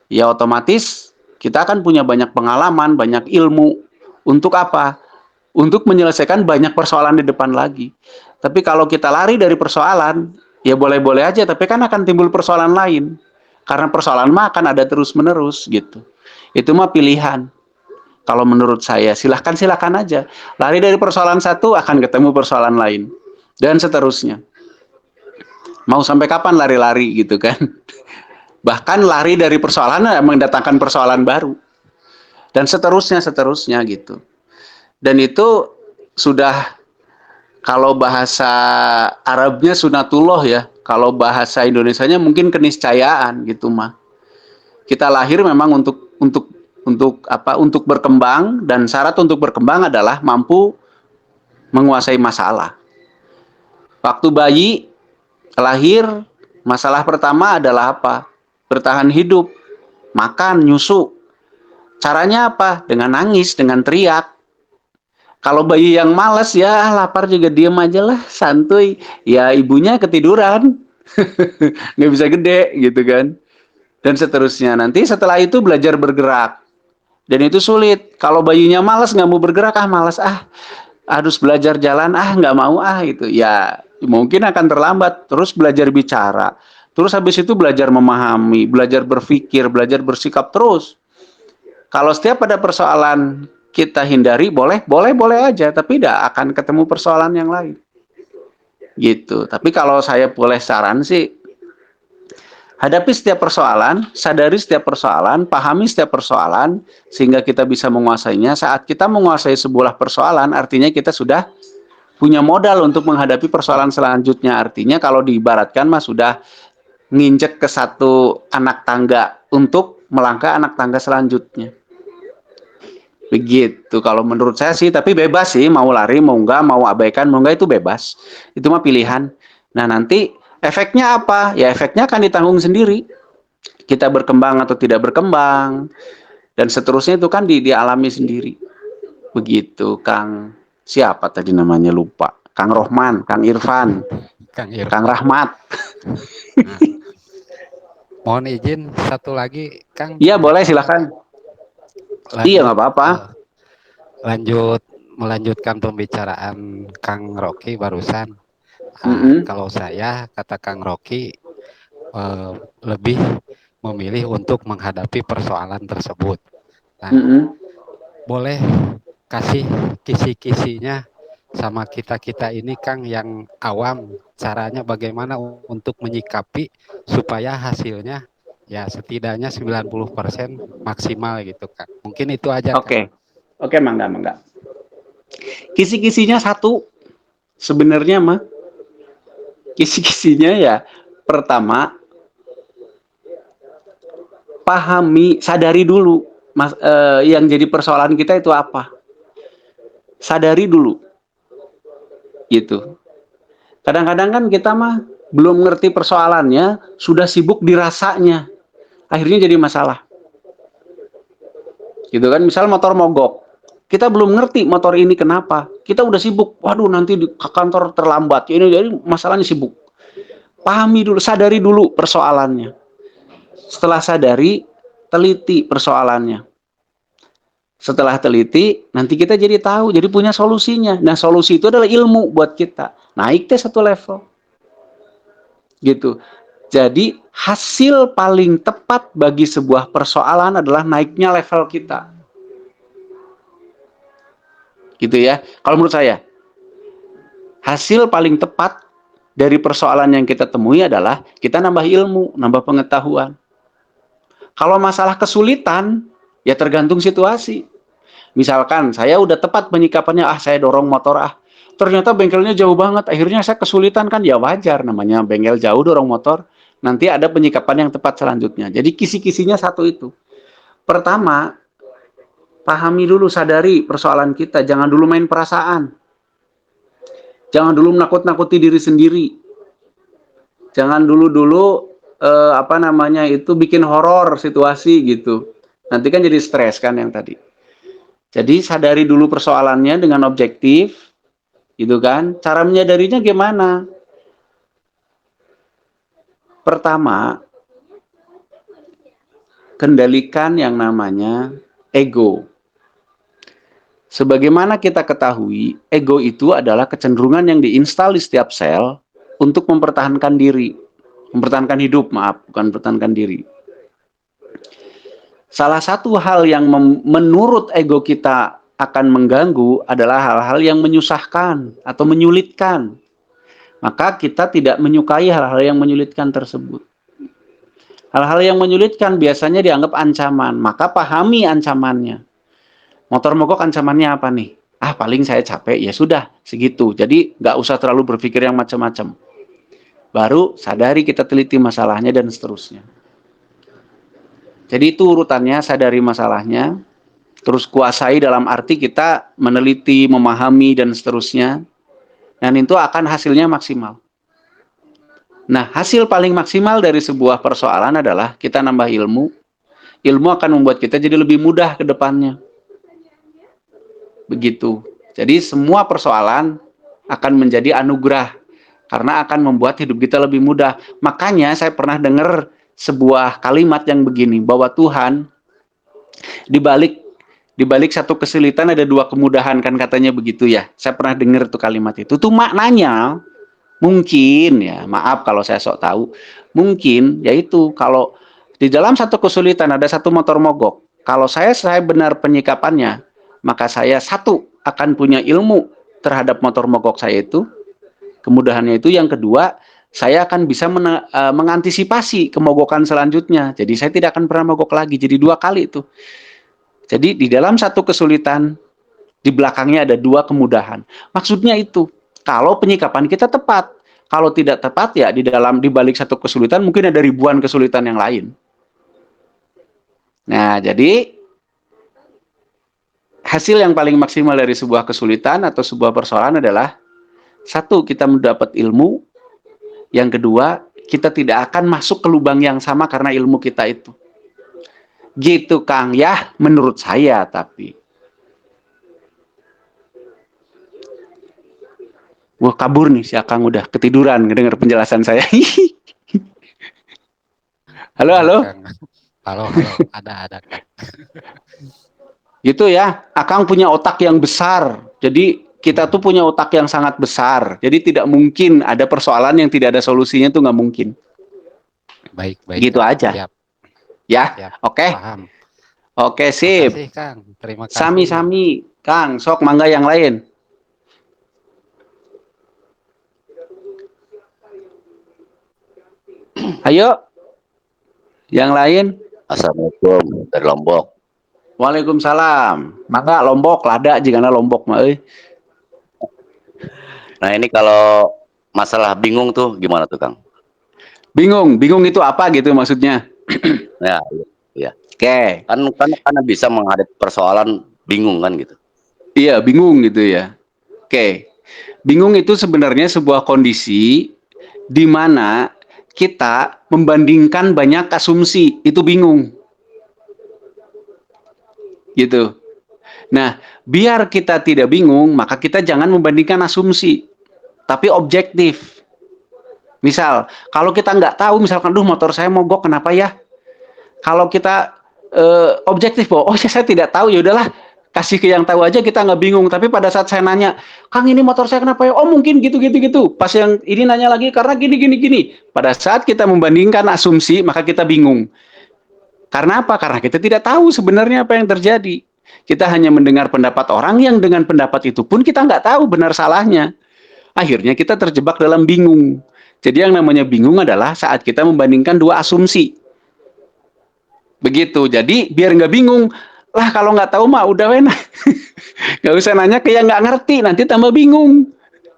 Ya otomatis kita akan punya banyak pengalaman, banyak ilmu. Untuk apa? Untuk menyelesaikan banyak persoalan di depan lagi. Tapi kalau kita lari dari persoalan, ya boleh-boleh aja, tapi kan akan timbul persoalan lain. Karena persoalan mah akan ada terus-menerus gitu. Itu mah pilihan. Kalau menurut saya, silahkan aja. Lari dari persoalan satu akan ketemu persoalan lain. Dan seterusnya. Mau sampai kapan lari-lari gitu kan? Bahkan lari dari persoalan mendatangkan persoalan baru. Dan seterusnya gitu. Dan itu sudah, kalau bahasa Arabnya sunatullah ya, kalau bahasa Indonesianya mungkin keniscayaan gitu mah. Kita lahir memang untuk apa? Untuk berkembang, dan syarat untuk berkembang adalah mampu menguasai masalah. Waktu bayi lahir, masalah pertama adalah apa? Bertahan hidup, makan, nyusu. Caranya apa? Dengan nangis, dengan teriak. Kalau bayi yang malas, ya lapar juga diem aja lah, santuy. Ya ibunya ketiduran, nggak bisa gede gitu kan. Dan seterusnya. Nanti setelah itu belajar bergerak. Dan itu sulit. Kalau bayinya malas, nggak mau bergerak, malas, harus belajar jalan, nggak mau, gitu. Ya mungkin akan terlambat. Terus belajar bicara. Terus habis itu belajar memahami, belajar berpikir, belajar bersikap terus. Kalau setiap ada persoalan kita hindari, boleh aja, tapi tidak akan ketemu persoalan yang lain. Gitu. Tapi kalau saya boleh saran sih, hadapi setiap persoalan, sadari setiap persoalan, pahami setiap persoalan, sehingga kita bisa menguasainya. Saat kita menguasai sebuah persoalan, artinya kita sudah punya modal untuk menghadapi persoalan selanjutnya. Artinya kalau diibaratkan mah sudah nginjek ke satu anak tangga untuk melangkah anak tangga selanjutnya. Begitu kalau menurut saya sih, tapi bebas sih, mau lari, mau enggak, mau abaikan, mau enggak, itu bebas. Itu mah pilihan. Nah, nanti efeknya apa? Ya efeknya akan ditanggung sendiri. Kita berkembang atau tidak berkembang, dan seterusnya itu kan dialami sendiri. Begitu, Kang. Siapa tadi namanya, lupa. Kang Rohman, Kang Irfan, Kang Irfan. Kang Rahmat. Nah, mohon izin satu lagi, Kang. Iya, boleh, silakan. Iya, nggak apa-apa. Melanjutkan pembicaraan Kang Rocky barusan. Kalau saya, kata Kang Rocky, lebih memilih untuk menghadapi persoalan tersebut. Nah, boleh kasih kisi-kisinya sama kita ini, Kang, yang awam, caranya bagaimana untuk menyikapi supaya hasilnya ya setidaknya 90% maksimal gitu, Kang. Mungkin itu aja, Kang. Oke, mangga. Kisi-kisinya satu, sebenarnya mah. Kisi-kisinya ya, pertama, pahami, sadari dulu yang jadi persoalan kita itu apa. Sadari dulu. Gitu. Kadang-kadang kan kita mah belum ngerti persoalannya, sudah sibuk dirasanya. Akhirnya jadi masalah. Gitu kan, misal motor mogok. Kita belum ngerti motor ini kenapa. Kita udah sibuk, waduh nanti di kantor terlambat. Ini jadi masalahnya sibuk. Pahami dulu, sadari dulu persoalannya. Setelah sadari, teliti persoalannya. Setelah teliti, nanti kita jadi tahu, jadi punya solusinya. Nah, solusi itu adalah ilmu buat kita. Naik deh satu level. Gitu. Jadi, hasil paling tepat bagi sebuah persoalan adalah naiknya level kita. Gitu ya. Kalau menurut saya, hasil paling tepat dari persoalan yang kita temui adalah kita nambah ilmu, nambah pengetahuan. Kalau masalah kesulitan, ya tergantung situasi. Misalkan saya udah tepat penyikapannya, saya dorong motor, ternyata bengkelnya jauh banget, akhirnya saya kesulitan, kan ya wajar, namanya bengkel jauh dorong motor, nanti ada penyikapan yang tepat selanjutnya. Jadi kisi-kisinya satu itu. Pertama, pahami dulu, sadari persoalan kita, jangan dulu main perasaan. Jangan dulu menakut-nakuti diri sendiri. Jangan dulu bikin horor situasi gitu. Nanti kan jadi stres kan yang tadi. Jadi sadari dulu persoalannya dengan objektif, gitu kan. Cara menyadarinya gimana? Pertama, kendalikan yang namanya ego. Sebagaimana kita ketahui, ego itu adalah kecenderungan yang diinstal di setiap sel untuk mempertahankan diri. Mempertahankan hidup, bukan mempertahankan diri. Salah satu hal yang menurut ego kita akan mengganggu adalah hal-hal yang menyusahkan atau menyulitkan. Maka kita tidak menyukai hal-hal yang menyulitkan tersebut. Hal-hal yang menyulitkan biasanya dianggap ancaman, maka pahami ancamannya. Motor mogok ancamannya apa nih? paling saya capek, ya sudah segitu. Jadi nggak usah terlalu berpikir yang macam-macam. Baru sadari, kita teliti masalahnya dan seterusnya. Jadi itu urutannya, sadari masalahnya, terus kuasai dalam arti kita meneliti, memahami dan seterusnya. Dan itu akan hasilnya maksimal. Nah, hasil paling maksimal dari sebuah persoalan adalah kita nambah ilmu. Ilmu akan membuat kita jadi lebih mudah ke depannya. Begitu. Jadi semua persoalan akan menjadi anugerah karena akan membuat hidup kita lebih mudah. Makanya saya pernah dengar sebuah kalimat yang begini, bahwa Tuhan di balik satu kesulitan ada dua kemudahan, kan katanya begitu ya. Saya pernah dengar tuh kalimat itu. Tuh maknanya mungkin ya, maaf kalau saya sok tahu, mungkin yaitu kalau di dalam satu kesulitan ada satu motor mogok. Kalau saya benar penyikapannya, maka saya satu akan punya ilmu terhadap motor mogok saya itu, kemudahannya itu. Yang kedua, saya akan bisa mengantisipasi kemogokan selanjutnya. Jadi saya tidak akan pernah mogok lagi. Jadi dua kali itu. Jadi di dalam satu kesulitan, di belakangnya ada dua kemudahan. Maksudnya itu, kalau penyikapan kita tepat. Kalau tidak tepat ya di balik satu kesulitan mungkin ada ribuan kesulitan yang lain. Nah, jadi hasil yang paling maksimal dari sebuah kesulitan atau sebuah persoalan adalah satu, kita mendapat ilmu. Yang kedua, kita tidak akan masuk ke lubang yang sama karena ilmu kita itu. Gitu Kang ya, menurut saya. Tapi wah, kabur nih si Akang, udah ketiduran ngedenger penjelasan saya. Halo, halo. Halo, ada Kang. Gitu ya, Akang punya otak yang besar. Jadi kita tuh punya otak yang sangat besar. Jadi tidak mungkin ada persoalan yang tidak ada solusinya, tuh nggak mungkin. Baik. Gitu Kang. aja. Siap. Ya, Siap. oke. Paham. Oke, sip. Terima kasih, Kang. Terima kasih. Sami-sami, Kang. Sok mangga yang lain. Ayo. Yang lain. Assalamualaikum dari Lombok. Waalaikumsalam. Mangga Lombok, lada jigana Lombok mah euy. Nah ini kalau masalah bingung tuh gimana tuh Kang? Bingung itu apa gitu maksudnya? Ya, iya. Oke. Kan bisa menghadapi persoalan bingung kan gitu. Iya, bingung gitu ya. Oke. Bingung itu sebenarnya sebuah kondisi di mana kita membandingkan banyak asumsi, itu bingung. Gitu. Nah, biar kita tidak bingung, maka kita jangan membandingkan asumsi, tapi objektif. Misal, kalau kita nggak tahu, misalkan, duh motor saya mogok, kenapa ya? Kalau kita objektif, oh saya tidak tahu, ya udahlah, kasih ke yang tahu aja, kita nggak bingung. Tapi pada saat saya nanya, Kang ini motor saya kenapa ya? Oh mungkin gitu. Pas yang ini nanya lagi, karena gini. Pada saat kita membandingkan asumsi, maka kita bingung. Karena apa? Karena kita tidak tahu sebenarnya apa yang terjadi. Kita hanya mendengar pendapat orang yang dengan pendapat itu pun kita nggak tahu benar salahnya. Akhirnya kita terjebak dalam bingung. Jadi yang namanya bingung adalah saat kita membandingkan dua asumsi. Begitu. Jadi biar nggak bingung, lah kalau nggak tahu mah udah enak. Nggak usah nanya ke yang nggak ngerti, nanti tambah bingung.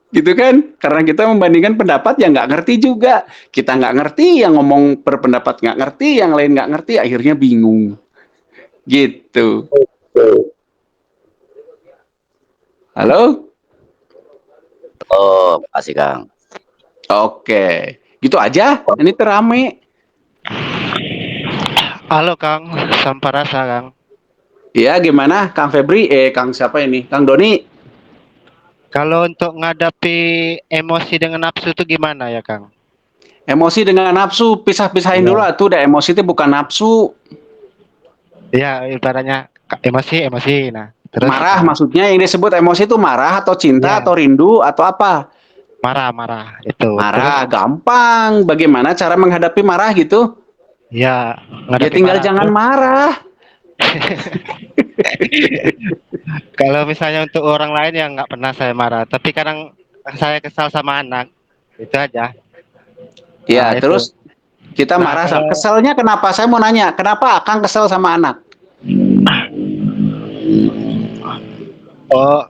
Gitu kan? Karena kita membandingkan pendapat yang nggak ngerti juga. Kita nggak ngerti, yang ngomong berpendapat nggak ngerti, yang lain nggak ngerti, akhirnya bingung. Gitu. Halo? Oh, makasih Kang. Oke. Gitu aja. Ini terame. Halo Kang, Samparasa Kang. Iya, gimana? Kang Febri? Kang siapa ini? Kang Doni? Kalau untuk ngadepi emosi dengan nafsu itu gimana ya Kang? Emosi dengan nafsu, pisah-pisahin dulu atuh. Dah, emosi itu bukan nafsu. Ya, ibaratnya emosi. Nah, terus Marah maksudnya, yang disebut emosi itu marah atau cinta Ya. atau rindu atau apa? marah itu. Marah, Terus, gampang. Bagaimana cara menghadapi marah gitu? ya, Ya ngadepi tinggal marah jangan tuh. marah. Kalau misalnya untuk orang lain yang nggak pernah saya marah, tapi kadang saya kesal sama anak, itu aja. Ya, Nah, itu. terus kita Nah, marah. kalau- Keselnya kenapa? Saya mau nanya, kenapa Akang kesel sama anak? Oh,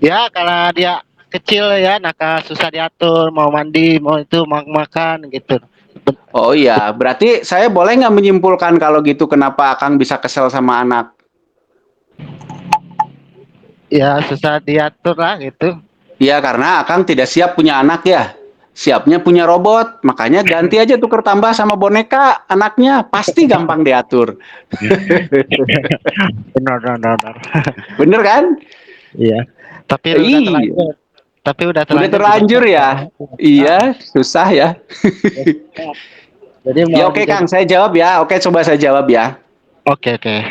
Ya kalau dia kecil ya nakal, susah diatur, mau mandi, mau itu, mau makan gitu. Oh iya, berarti saya boleh nggak menyimpulkan kalau gitu kenapa Akang bisa kesel sama anak? Ya susah diatur lah gitu. Iya, karena Akang tidak siap punya anak ya. Siapnya punya robot, makanya ganti aja tuker tambah sama boneka anaknya, pasti gampang diatur. Benar, benar, benar. Bener kan? Iya. Tapi udah Iya, terlanjur. Tapi udah udah terlanjur terlanjur gimana? ya. Iya, susah ya. Jadi Ya mau oke dijadi. Kang, saya jawab ya. Oke, coba saya jawab ya. Oke, oke.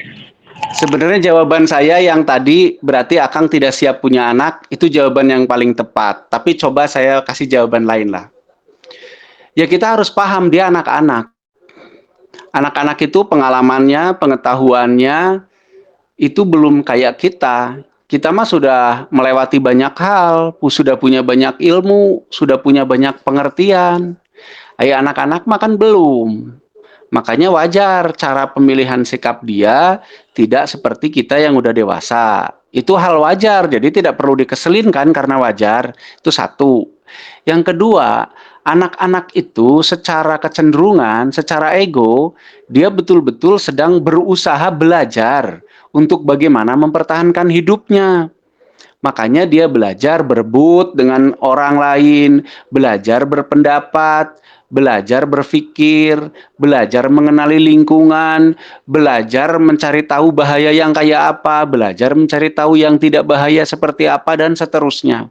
Sebenarnya jawaban saya yang tadi berarti Akang tidak siap punya anak, itu jawaban yang paling tepat. Tapi coba saya kasih jawaban lain lah. Ya kita harus paham dia anak-anak. Anak-anak itu pengalamannya, pengetahuannya itu belum kayak kita. Kita mah sudah melewati banyak hal, sudah punya banyak ilmu, sudah punya banyak pengertian. Anak-anak mah kan belum. Makanya wajar cara pemilihan sikap dia tidak seperti kita yang udah dewasa. Itu hal wajar, jadi tidak perlu dikeselin kan karena wajar. Itu satu. Yang kedua, anak-anak itu secara kecenderungan, secara ego, dia betul-betul sedang berusaha belajar untuk bagaimana mempertahankan hidupnya. Makanya dia belajar berebut dengan orang lain, belajar berpendapat, belajar berpikir, belajar mengenali lingkungan, belajar mencari tahu bahaya yang kayak apa, belajar mencari tahu yang tidak bahaya seperti apa, dan seterusnya.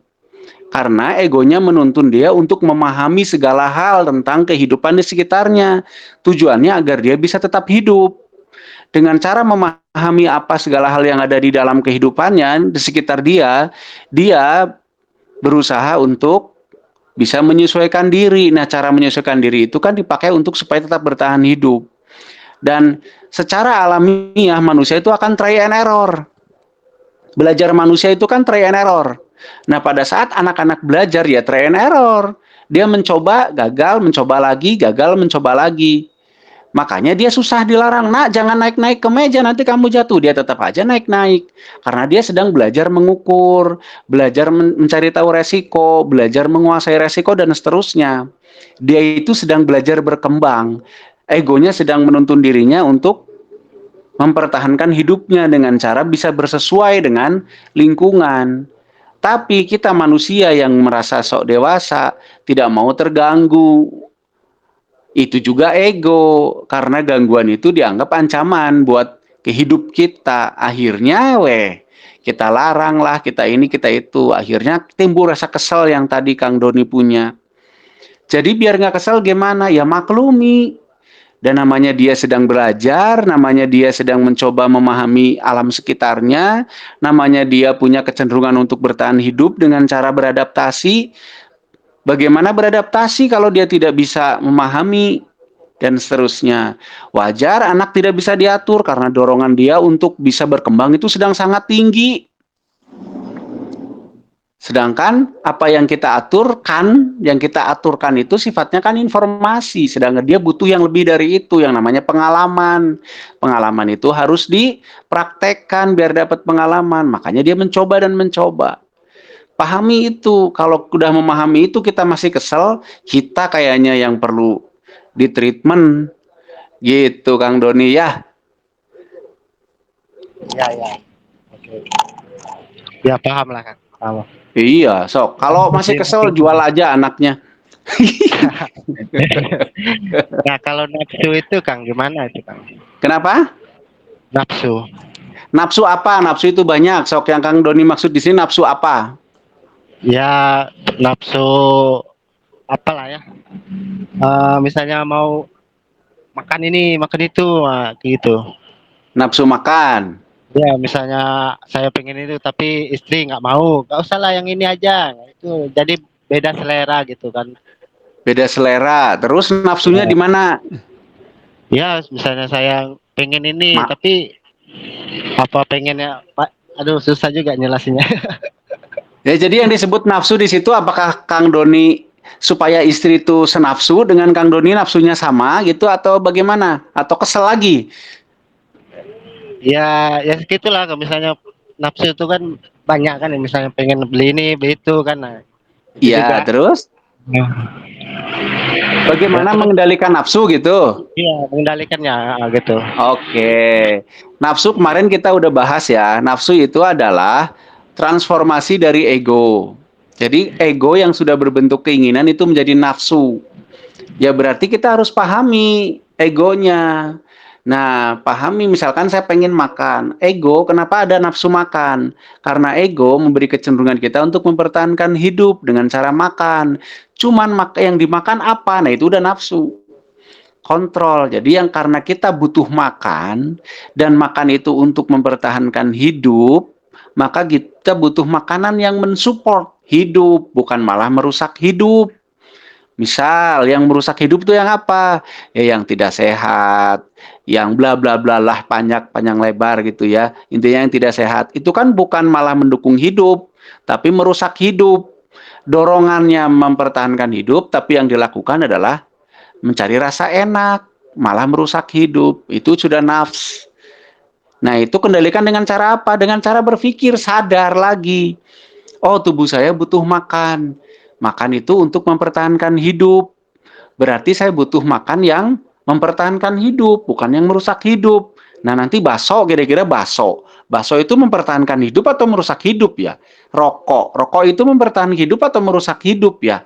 Karena egonya menuntun dia untuk memahami segala hal tentang kehidupan di sekitarnya. Tujuannya agar dia bisa tetap hidup. Dengan cara memahami apa segala hal yang ada di dalam kehidupannya, di sekitar dia, dia berusaha untuk bisa menyesuaikan diri. Nah, cara menyesuaikan diri itu kan dipakai untuk supaya tetap bertahan hidup. Dan secara alamiah manusia itu akan try and error. Belajar manusia itu kan try and error. Nah, pada saat anak-anak belajar ya try and error. Dia mencoba, gagal, mencoba lagi, gagal, mencoba lagi. Makanya dia susah dilarang, nak jangan naik-naik ke meja nanti kamu jatuh. Dia tetap aja naik-naik. Karena dia sedang belajar mengukur, belajar mencari tahu resiko, belajar menguasai resiko dan seterusnya. Dia itu sedang belajar berkembang. Egonya sedang menuntun dirinya untuk mempertahankan hidupnya dengan cara bisa bersesuai dengan lingkungan. Tapi kita manusia yang merasa sok dewasa, tidak mau terganggu, itu juga ego, karena gangguan itu dianggap ancaman buat kehidup kita. Akhirnya kita larang lah, kita ini, kita itu. Akhirnya timbul rasa kesel yang tadi Kang Doni punya. Jadi biar nggak kesel gimana? Ya maklumi. Dan namanya dia sedang belajar, namanya dia sedang mencoba memahami alam sekitarnya, namanya dia punya kecenderungan untuk bertahan hidup dengan cara beradaptasi. Bagaimana beradaptasi kalau dia tidak bisa memahami dan seterusnya. Wajar anak tidak bisa diatur karena dorongan dia untuk bisa berkembang itu sedang sangat tinggi. Sedangkan apa yang kita aturkan, yang kita aturkan itu sifatnya kan informasi, sedangkan dia butuh yang lebih dari itu, yang namanya pengalaman. Pengalaman itu harus dipraktekkan biar dapat pengalaman, makanya dia mencoba dan mencoba. Pahami itu, kalau udah memahami itu kita masih kesel, kita kayaknya yang perlu di treatment gitu Kang Doni ya. Ya, ya. Oke. Ya paham lah kan. Paham. Iya, sok. Kalau masih kesel jual aja anaknya. Nah, kalau nafsu itu Kang gimana itu Kang? Kenapa? Nafsu. Nafsu apa? Nafsu itu banyak. Sok yang Kang Doni maksud di sini nafsu apa? Ya nafsu apalah ya. Misalnya mau makan ini, makan itu, nah, gitu. Nafsu makan. Ya, misalnya saya pengen itu tapi istri nggak mau, nggak usah lah yang ini aja. Nah, itu jadi beda selera gitu kan. Beda selera. Terus nafsunya di mana? Ya, misalnya saya pengen ini tapi apa pengennya, Pak? Aduh, susah juga nyelasinya. Ya, jadi yang disebut nafsu di situ apakah Kang Doni supaya istri itu senafsu dengan Kang Doni nafsunya sama gitu atau bagaimana? Atau kesel lagi? Ya, ya segitulah. Kalau misalnya nafsu itu kan banyak kan, misalnya pengen beli ini beli itu kan, nah, itu Iya, juga. terus Nah, ya bagaimana terus mengendalikan nafsu gitu? iya mengendalikannya gitu. Oke. Nafsu kemarin kita udah bahas ya. Nafsu itu adalah transformasi dari ego. Jadi ego yang sudah berbentuk keinginan itu menjadi nafsu. Ya berarti kita harus pahami egonya. Nah, pahami misalkan saya pengen makan. Ego, kenapa ada nafsu makan? Karena ego memberi kecenderungan kita untuk mempertahankan hidup dengan cara makan. Cuman yang dimakan apa? Nah, itu udah nafsu. Kontrol. Jadi yang karena kita butuh makan dan makan itu untuk mempertahankan hidup, maka kita butuh makanan yang mensupport hidup, bukan malah merusak hidup. Misal yang merusak hidup itu yang apa? Ya yang tidak sehat, yang bla bla bla lah panjang lebar gitu ya. Intinya yang tidak sehat. Itu kan bukan malah mendukung hidup, tapi merusak hidup. Dorongannya mempertahankan hidup, tapi yang dilakukan adalah mencari rasa enak, malah merusak hidup. Itu sudah nafs. Nah, itu kendalikan dengan cara apa? Dengan cara berpikir sadar lagi. Oh, tubuh saya butuh makan. Makan itu untuk mempertahankan hidup. Berarti saya butuh makan yang mempertahankan hidup, bukan yang merusak hidup. Nah, nanti baso, kira-kira baso. Baso itu mempertahankan hidup atau merusak hidup ya? Rokok. Rokok itu mempertahankan hidup atau merusak hidup ya?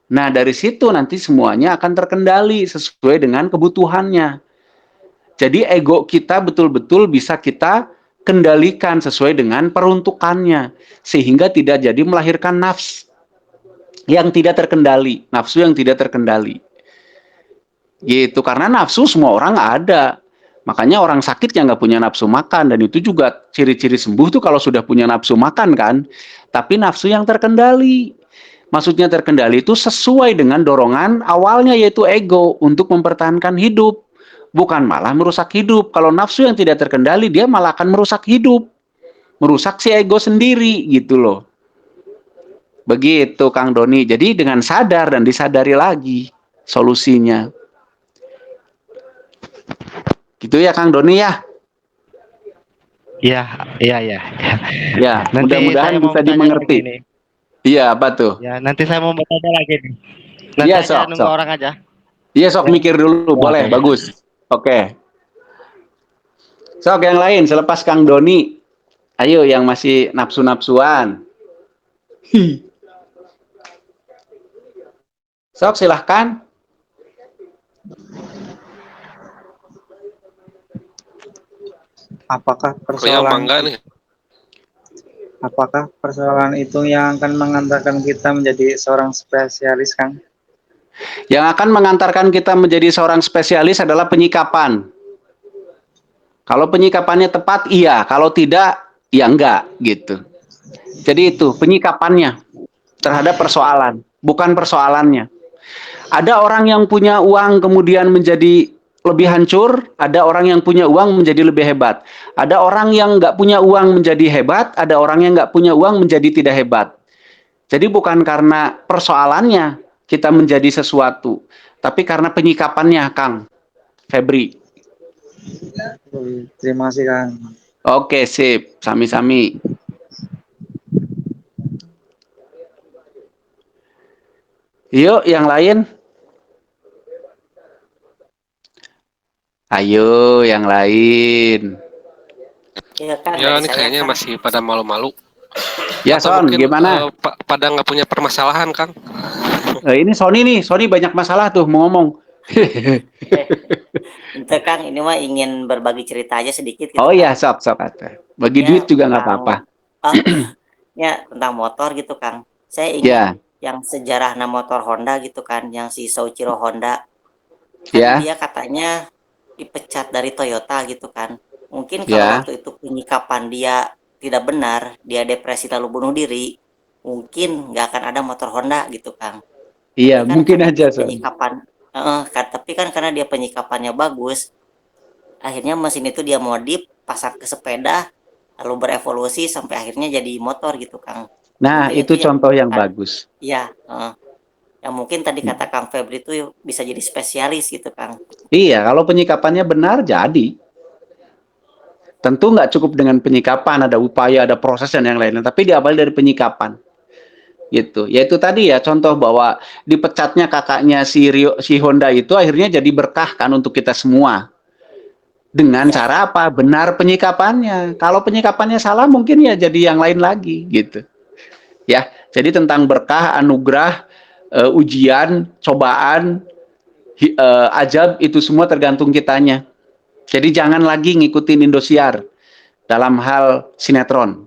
Nah, dari situ nanti semuanya akan terkendali sesuai dengan kebutuhannya. Jadi ego kita betul-betul bisa kita kendalikan sesuai dengan peruntukannya. Sehingga tidak jadi melahirkan nafsu yang tidak terkendali. Nafsu yang tidak terkendali. Gitu, karena nafsu semua orang ada. Makanya orang sakit yang nggak punya nafsu makan. Dan itu juga ciri-ciri sembuh tuh kalau sudah punya nafsu makan kan. Tapi nafsu yang terkendali. Maksudnya terkendali itu sesuai dengan dorongan awalnya yaitu ego untuk mempertahankan hidup. Bukan malah merusak hidup. Kalau nafsu yang tidak terkendali dia malah akan merusak hidup. Merusak si ego sendiri gitu loh. Begitu Kang Doni. Jadi dengan sadar dan disadari lagi solusinya. Gitu ya Kang Doni ya. Iya, iya, iya. Ya, Nanti mudah-mudahan saya mau bisa bertanya lagi dimengerti. nih. Iya, apa tuh? Ya, nanti saya mau bertanya lagi nih. Nanti Iya, aja sok, nunggu sok. orang aja. Iya, sok Ya, mikir dulu. ya, oke Boleh, ya. bagus. Oke. Sok yang lain selepas Kang Doni. Ayo yang masih nafsu-nafsuan. Sok silahkan. Apakah Beliau persoalan mangga nih. apakah persoalan itu yang akan mengantarkan kita menjadi seorang spesialis, Kang? Yang akan mengantarkan kita menjadi seorang spesialis adalah penyikapan. Kalau penyikapannya tepat, iya. Kalau tidak, ya enggak gitu. Jadi itu penyikapannya terhadap persoalan, bukan persoalannya. Ada orang yang punya uang kemudian menjadi lebih hancur, ada orang yang punya uang menjadi lebih hebat. Ada orang yang nggak punya uang menjadi hebat, ada orang yang nggak punya uang menjadi tidak hebat. Jadi bukan karena persoalannya kita menjadi sesuatu, tapi karena penyikapannya, Kang Febri. Terima kasih, Kang. Oke, sip. Sami-sami. Yuk, yang lain. Ayo, yang lain. Ya Kang, Ya, dari ini saya kayaknya Kang. masih pada malu-malu. Ya, Atau Son, mungkin gimana? pada nggak punya permasalahan, Kang. Ini Sony nih, Sony banyak masalah tuh mau ngomong. Ente Kang, ini mah ingin berbagi cerita aja sedikit gitu Oh iya, Kang. sok ada. Bagi Ya duit juga nggak tentang apa-apa. ah, ya tentang motor gitu Kang. Saya ingat Ya, yang sejarahnya motor Honda gitu kan, yang si Soichiro Honda. Kan ya, dia katanya dipecat dari Toyota gitu kan. Mungkin kalau ya. waktu itu penyikapan dia tidak benar, dia depresi lalu bunuh diri, mungkin nggak akan ada motor Honda gitu Kang. Iya, Tapi kan mungkin karena aja, dia Son. tapi kan karena dia penyikapannya bagus, akhirnya mesin itu dia modif, pasang ke sepeda, lalu berevolusi sampai akhirnya jadi motor gitu Kang. Nah, Mungkin itu itu yang contoh yang bagus. ya, yang mungkin tadi kata Kang Febri itu bisa jadi spesialis gitu Kang. Iya, kalau penyikapannya benar, jadi. Tentu nggak cukup dengan penyikapan, ada upaya, ada proses dan yang lainnya, tapi diawali dari penyikapan. Gitu. Yaitu tadi ya contoh bahwa dipecatnya kakaknya si Honda itu akhirnya jadi berkah kan untuk kita semua. Dengan Ya, cara apa? Benar penyikapannya. Kalau penyikapannya salah mungkin ya jadi yang lain lagi gitu. Ya. Jadi tentang berkah, anugerah, ujian, cobaan, ajab itu semua tergantung kitanya. Jadi jangan lagi ngikutin Indosiar dalam hal sinetron.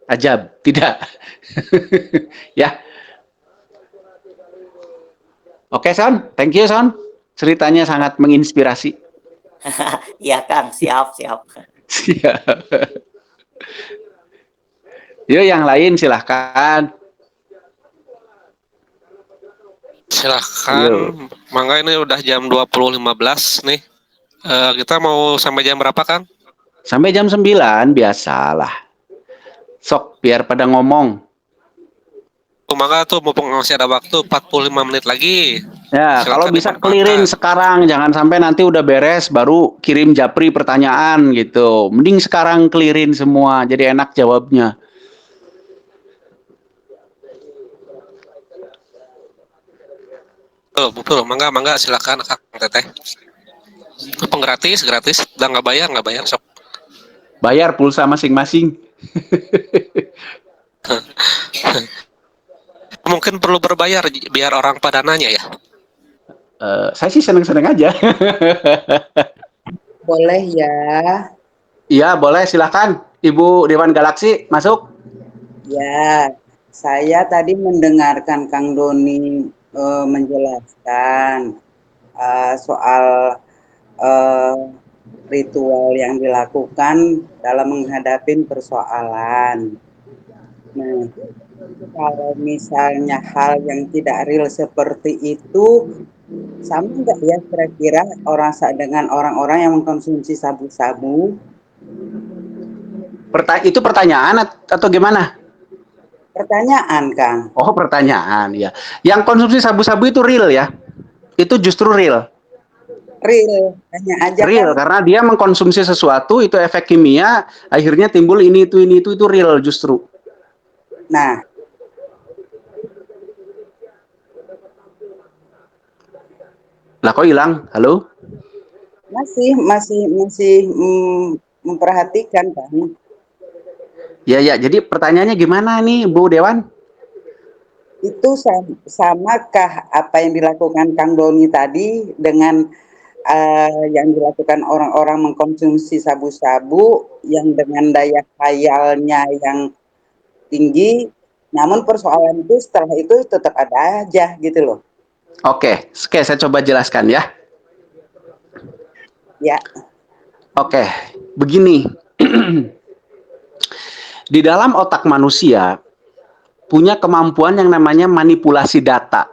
Ajab, tidak. Ya. Oke, Son. Thank you, Son. Ceritanya sangat menginspirasi. iya Kang, siap. Siap. Yuk, yang lain silahkan. Silahkan, Yuk. mangga ini udah jam 20.15 nih. Kita mau sampai jam berapa, Kang? Sampai jam 9, biasalah. Sok, biar pada ngomong. Mangga tuh mumpung masih ada waktu 45 menit lagi. Ya, kalau Silakan bisa dimanfaatkan. clearin sekarang, jangan sampai nanti udah beres baru kirim japri pertanyaan gitu. Mending sekarang clearin semua, jadi enak jawabnya. Betul, mangga silakan Kang Teteh. Itu gratis, udah nggak bayar sok. Bayar pulsa masing-masing. Mungkin perlu berbayar biar orang pada nanya ya. Saya sih seneng-seneng aja. Boleh ya. Iya, boleh silahkan. Ibu Dewan Galaksi, masuk. Ya, saya tadi mendengarkan Kang Doni menjelaskan soal ritual yang dilakukan dalam menghadapi persoalan. Nah, kalau misalnya hal yang tidak real seperti itu, sama nggak ya kira-kira dengan orang-orang yang mengkonsumsi sabu-sabu? Itu pertanyaan atau gimana? Pertanyaan, Kang. Oh, pertanyaan ya. Yang konsumsi sabu-sabu itu real ya? Itu justru real. Real, hanya aja Real, kan. karena dia mengkonsumsi sesuatu, itu efek kimia, akhirnya timbul ini itu real justru. Nah, lah kok hilang? Halo? masih memperhatikan, Kang. Ya, jadi pertanyaannya gimana nih, Bu Dewan? Itu samakah apa yang dilakukan Kang Doni tadi dengan yang dilakukan orang-orang mengkonsumsi sabu-sabu yang dengan daya khayalnya yang tinggi, namun persoalan itu setelah itu tetap ada aja gitu loh. Oke, saya coba jelaskan ya. Ya. Oke, begini. Di dalam otak manusia punya kemampuan yang namanya manipulasi data.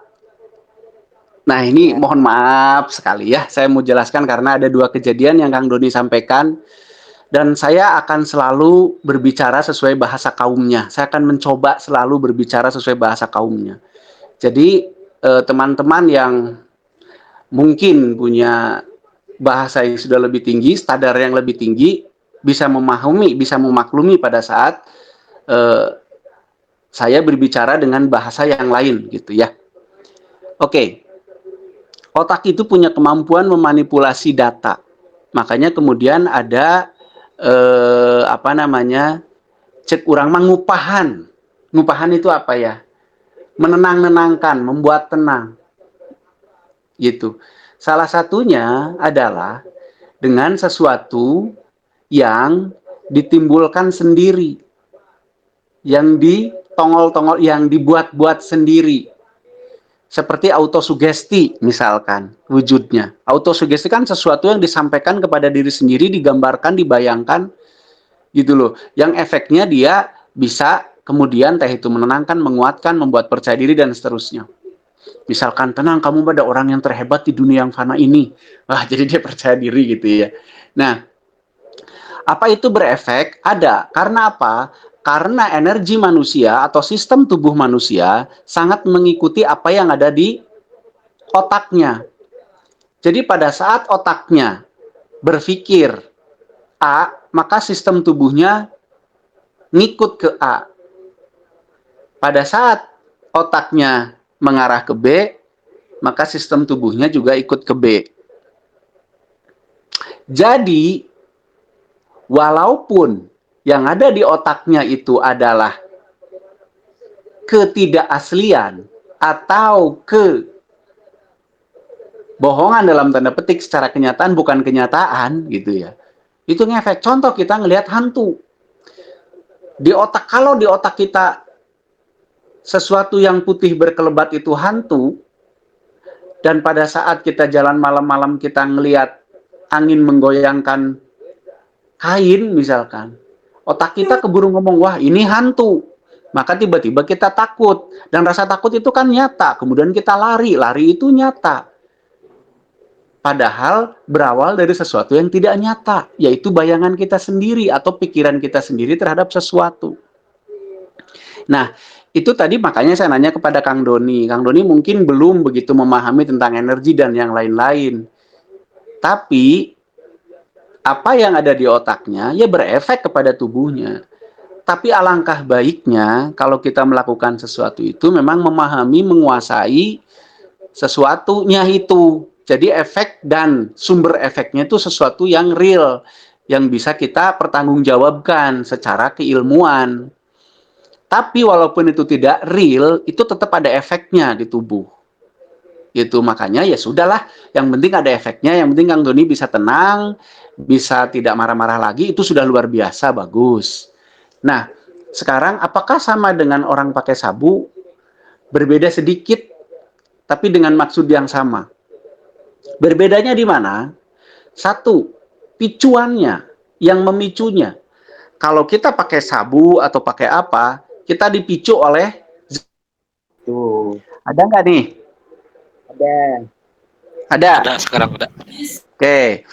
Nah, ini mohon maaf sekali ya, saya mau jelaskan karena ada dua kejadian yang Kang Doni sampaikan, dan saya akan selalu berbicara sesuai bahasa kaumnya. Saya akan mencoba selalu berbicara sesuai bahasa kaumnya. Jadi, teman-teman yang mungkin punya bahasa yang sudah lebih tinggi, standar yang lebih tinggi, bisa memahami, bisa memaklumi pada saat saya berbicara dengan bahasa yang lain gitu ya. Oke. Otak itu punya kemampuan memanipulasi data. Makanya kemudian ada cek urang mengupahan. Ngupahan itu apa ya? Menenang-nenangkan, membuat tenang. Gitu. Salah satunya adalah dengan sesuatu yang ditimbulkan sendiri. Yang ditongol-tongol, yang dibuat-buat sendiri. Seperti autosugesti misalkan wujudnya. Autosugesti kan sesuatu yang disampaikan kepada diri sendiri, digambarkan, dibayangkan gitu loh. Yang efeknya dia bisa kemudian itu menenangkan, menguatkan, membuat percaya diri dan seterusnya. Misalkan, tenang, kamu pada orang yang terhebat di dunia yang fana ini. Wah, jadi dia percaya diri gitu ya. Nah, apa itu berefek? Ada. Karena apa? Karena energi manusia atau sistem tubuh manusia sangat mengikuti apa yang ada di otaknya. Jadi pada saat otaknya berpikir A, maka sistem tubuhnya ngikut ke A. Pada saat otaknya mengarah ke B, maka sistem tubuhnya juga ikut ke B. Jadi, walaupun yang ada di otaknya itu adalah ketidakaslian atau kebohongan dalam tanda petik secara kenyataan bukan kenyataan gitu ya. Itu ngefek. Contoh kita ngelihat hantu. Di otak, kalau di otak kita sesuatu yang putih berkelebat itu hantu, dan pada saat kita jalan malam-malam kita ngelihat angin menggoyangkan kain misalkan, otak kita keburu ngomong, wah ini hantu. Maka tiba-tiba kita takut. Dan rasa takut itu kan nyata. Kemudian kita lari. Lari itu nyata. Padahal berawal dari sesuatu yang tidak nyata. Yaitu bayangan kita sendiri atau pikiran kita sendiri terhadap sesuatu. Nah, itu tadi makanya saya nanya kepada Kang Doni. Kang Doni mungkin belum begitu memahami tentang energi dan yang lain-lain. Tapi, apa yang ada di otaknya, ya berefek kepada tubuhnya. Tapi alangkah baiknya kalau kita melakukan sesuatu itu memang memahami, menguasai sesuatunya itu. Jadi efek dan sumber efeknya itu sesuatu yang real, yang bisa kita pertanggungjawabkan secara keilmuan. Tapi walaupun itu tidak real, itu tetap ada efeknya di tubuh. Gitu, makanya ya sudahlah, yang penting ada efeknya, yang penting Kang Doni bisa tenang, bisa tidak marah-marah lagi, itu sudah luar biasa, bagus. Nah, sekarang apakah sama dengan orang pakai sabu? Berbeda sedikit, tapi dengan maksud yang sama. Berbedanya di mana? Satu, picuannya, yang memicunya. Kalau kita pakai sabu atau pakai apa, kita dipicu oleh Tuh, ada nggak nih? ada. Ada. Ada sekarang udah. Oke.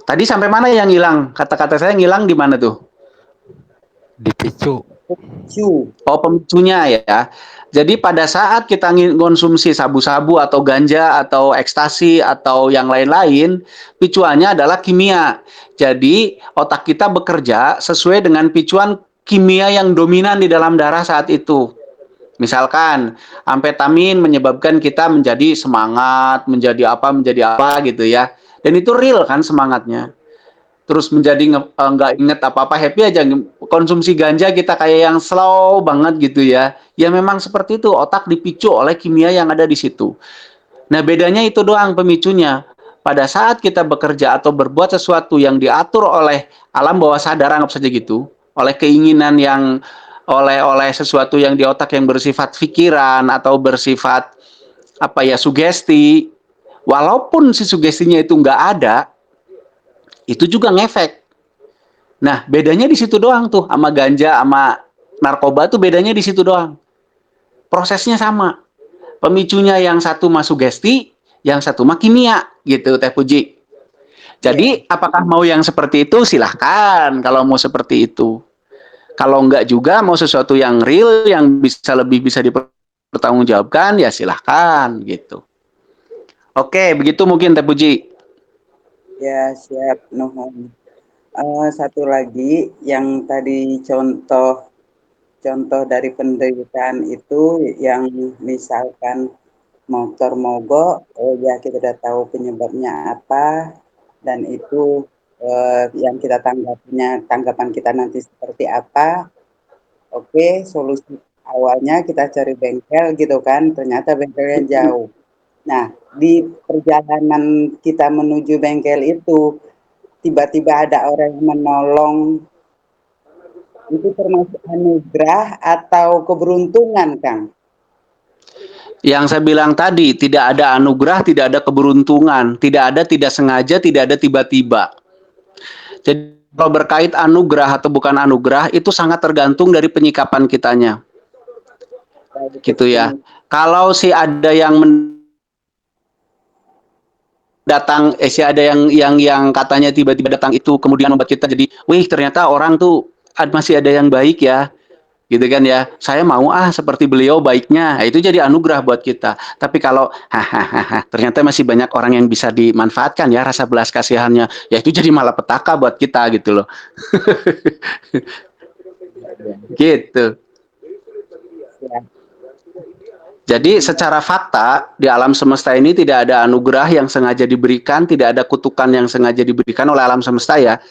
Tadi sampai mana yang hilang? Kata-kata saya ngilang di mana tuh? Dipicu. Cu. Oh, pemicunya ya. Jadi pada saat kita konsumsi sabu-sabu atau ganja atau ekstasi atau yang lain-lain, picuannya adalah kimia. Jadi otak kita bekerja sesuai dengan picuan kimia yang dominan di dalam darah saat itu. Misalkan amfetamin menyebabkan kita menjadi semangat, menjadi apa gitu ya. Dan itu real kan semangatnya. Terus menjadi nggak inget apa-apa, happy aja. Konsumsi ganja kita kayak yang slow banget gitu ya. Ya memang seperti itu, otak dipicu oleh kimia yang ada di situ. Nah bedanya itu doang pemicunya. Pada saat kita bekerja atau berbuat sesuatu yang diatur oleh alam bawah sadar, anggap saja gitu, oleh keinginan yang, oleh sesuatu yang di otak yang bersifat pikiran atau bersifat sugesti, walaupun si sugestinya itu nggak ada, itu juga ngefek. Nah, bedanya di situ doang tuh, sama ganja, sama narkoba tuh bedanya di situ doang. Prosesnya sama. Pemicunya yang satu mah sugesti, yang satu mah kimia, gitu Teh Puji. Jadi, apakah mau yang seperti itu? Silahkan, kalau mau seperti itu. Kalau enggak juga, mau sesuatu yang real, yang lebih bisa dipertanggungjawabkan, ya silahkan, gitu. Oke, begitu mungkin Teh Puji. Ya, siap, nuhun. Satu lagi yang tadi contoh dari penderitaan itu yang misalkan motor mogok, ya kita udah tahu penyebabnya apa dan itu yang kita tanggapan kita nanti seperti apa. Oke, solusi awalnya kita cari bengkel gitu kan, ternyata bengkelnya jauh. Nah, di perjalanan kita menuju bengkel itu, tiba-tiba ada orang yang menolong, itu termasuk anugerah atau keberuntungan, Kang? Yang saya bilang tadi, tidak ada anugerah, tidak ada keberuntungan, tidak ada tidak sengaja, tidak ada tiba-tiba. Jadi kalau berkait anugerah atau bukan anugerah, itu sangat tergantung dari penyikapan kitanya. Gitu ya. Kalau ada yang datang, ada yang katanya tiba-tiba datang itu kemudian membuat kita jadi, wih ternyata orang tuh masih ada yang baik ya. gitu kan ya. Saya mau seperti beliau baiknya. Nah, itu jadi anugerah buat kita. Tapi kalau hahaha ternyata masih banyak orang yang bisa dimanfaatkan ya rasa belas kasihannya, ya itu jadi malapetaka buat kita gitu loh. Gitu. Ya. Jadi secara fakta di alam semesta ini tidak ada anugerah yang sengaja diberikan, tidak ada kutukan yang sengaja diberikan oleh alam semesta ya.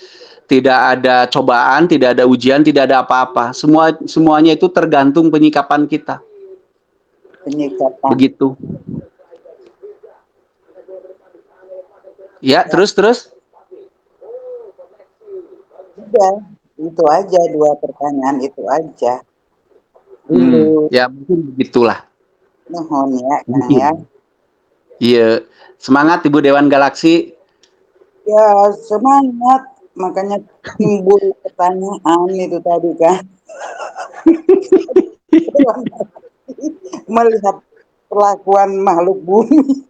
Tidak ada cobaan, tidak ada ujian, tidak ada apa-apa. Semuanya itu tergantung penyikapan kita. Penyikapan. Begitu. Ya, terus. Udah, itu aja 2 pertanyaan itu aja. Dulu. Ya mungkin begitulah. Nuhun ya, Kang ya. Iya, semangat Ibu Dewan Galaksi. Ya, semangat. Makanya timbul pertanyaan itu tadi kan. Melihat perlakuan makhluk bumi.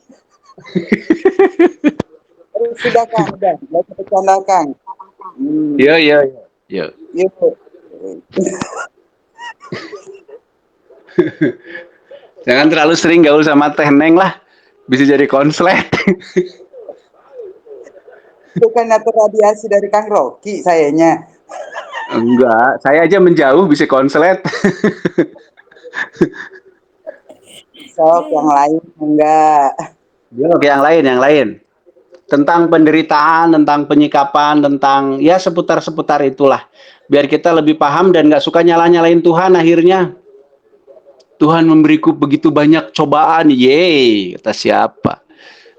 Sudah Kang, udah bercanda Kang. Iya. Yuk. Jangan terlalu sering gaul sama Teh Neng lah. Bisa jadi konslet. Bukannya terradiasi dari Kang Rocky sayanya. Enggak, saya aja menjauh bisa konslet. Sok yang lain enggak. Oke, yang lain. Tentang penderitaan, tentang penyikapan, tentang ya seputar-seputar itulah. Biar kita lebih paham dan nggak suka nyala-nyalain Tuhan akhirnya. Tuhan memberiku begitu banyak cobaan, yeay, kata siapa?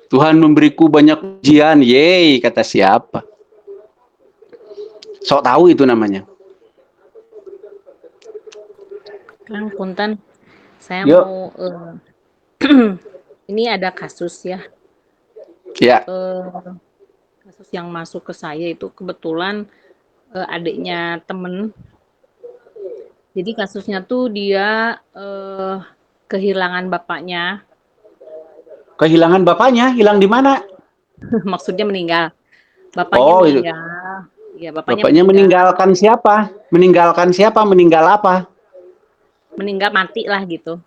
Tuhan memberiku banyak ujian, yeay, kata siapa? Sok tahu itu namanya. Kang Punten, saya Yuk. mau ini ada kasus ya. Ya. Kasus yang masuk ke saya itu kebetulan adiknya temen. Jadi kasusnya tuh dia kehilangan bapaknya. Kehilangan bapaknya? Hilang di mana? Maksudnya meninggal. Bapaknya meninggal. Ya, bapaknya meninggalkan siapa? Meninggalkan siapa? Meninggal apa? Meninggal mati lah gitu.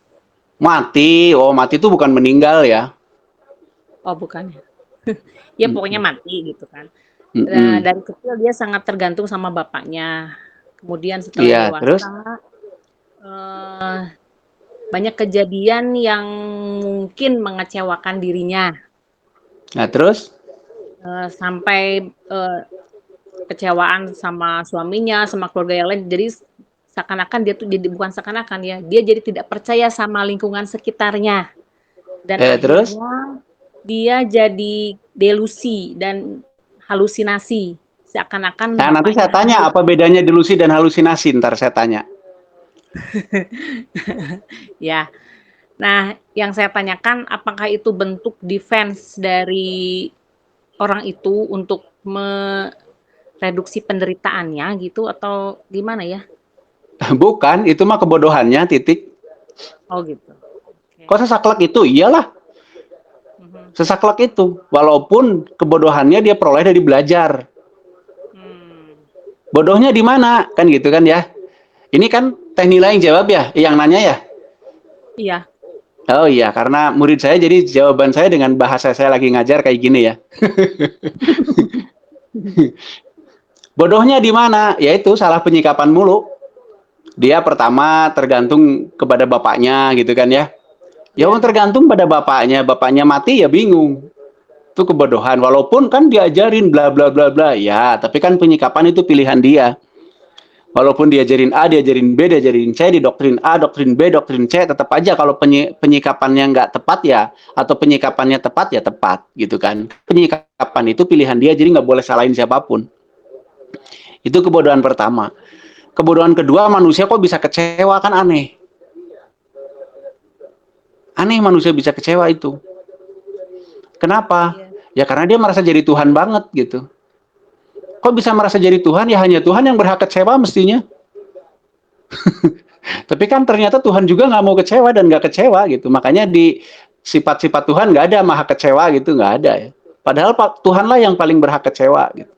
Mati. Oh, mati itu bukan meninggal ya. Oh, bukan. Ya pokoknya mati gitu kan. Dari kecil dia sangat tergantung sama bapaknya. Kemudian setelah dewasa terus? Banyak kejadian yang mungkin mengecewakan dirinya. Nah, terus? Sampai kecewaan sama suaminya, sama keluarga yang lain. Jadi seakan-akan dia tuh jadi bukan seakan-akan ya, dia jadi tidak percaya sama lingkungan sekitarnya. Dan akhirnya terus? Dia jadi delusi dan halusinasi. Seakan-akan Nah, nanti saya tanya apa bedanya delusi dan halusinasi, ntar saya tanya. Ya. Nah, yang saya tanyakan apakah itu bentuk defense dari orang itu untuk mereduksi penderitaannya gitu atau gimana ya? Bukan, itu mah kebodohannya, titik. Oh gitu. Okay. Kok sesaklek itu? Iyalah. Sesaklek itu. Walaupun kebodohannya dia peroleh dari belajar. Bodohnya di mana? Kan gitu kan ya. Ini kan Teh Nila yang jawab ya? Yang nanya ya? Iya. Oh iya, karena murid saya jadi jawaban saya dengan bahasa saya lagi ngajar kayak gini ya. Bodohnya di mana? Yaitu salah penyikapan mulu. Dia pertama tergantung kepada bapaknya gitu kan ya. Ya tergantung pada bapaknya. Bapaknya mati ya bingung. Itu kebodohan. Walaupun kan diajarin bla bla bla bla. Ya, tapi kan penyikapan itu pilihan dia. Walaupun diajarin A, diajarin B, diajarin C, didoktrin A, doktrin B, doktrin C, tetap aja kalau penyikapannya nggak tepat ya, atau penyikapannya tepat ya tepat, gitu kan. Penyikapan itu pilihan dia, jadi nggak boleh salahin siapapun. Itu kebodohan pertama. Kebodohan kedua, manusia kok bisa kecewa, kan aneh. Aneh manusia bisa kecewa itu. Kenapa? Ya karena dia merasa jadi Tuhan banget gitu. Kok bisa merasa jadi Tuhan? Ya hanya Tuhan yang berhak kecewa mestinya. Tapi kan ternyata Tuhan juga nggak mau kecewa dan nggak kecewa gitu. Makanya di sifat-sifat Tuhan nggak ada maha kecewa gitu, nggak ada ya. Padahal Tuhanlah yang paling berhak kecewa gitu.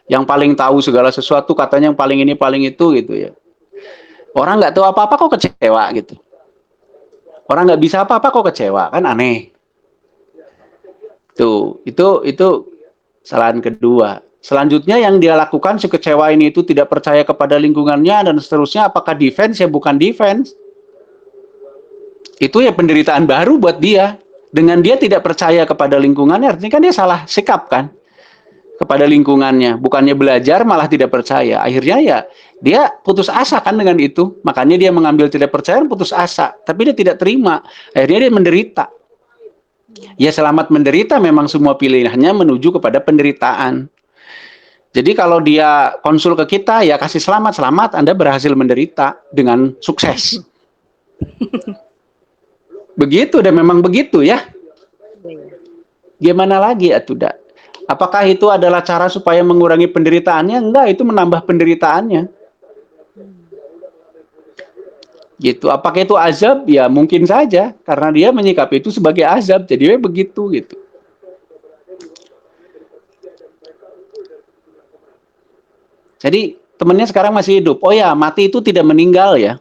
Yang paling tahu segala sesuatu, katanya yang paling ini paling itu gitu ya. Orang nggak tahu apa-apa kok kecewa gitu. Orang nggak bisa apa-apa kok kecewa, kan aneh. Tuh, itu kesalahan kedua. Selanjutnya yang dia lakukan si kecewa ini itu tidak percaya kepada lingkungannya dan seterusnya, apakah defense ya bukan defense. Itu ya penderitaan baru buat dia. Dengan dia tidak percaya kepada lingkungannya, artinya kan dia salah sikap kan kepada lingkungannya. Bukannya belajar malah tidak percaya. Akhirnya ya dia putus asa kan dengan itu. Makanya dia mengambil tidak percaya, putus asa. Tapi dia tidak terima. Akhirnya dia menderita. Ya selamat menderita, memang semua pilihannya menuju kepada penderitaan. Jadi kalau dia konsul ke kita, ya kasih selamat, Anda berhasil menderita dengan sukses. Begitu, dan memang begitu ya. Gimana lagi atuda? Apakah itu adalah cara supaya mengurangi penderitaannya? Enggak, itu menambah penderitaannya. Gitu. Apakah itu azab? Ya mungkin saja, karena dia menyikapi itu sebagai azab. Jadi begitu gitu. Jadi temannya sekarang masih hidup. Oh ya, mati itu tidak meninggal ya.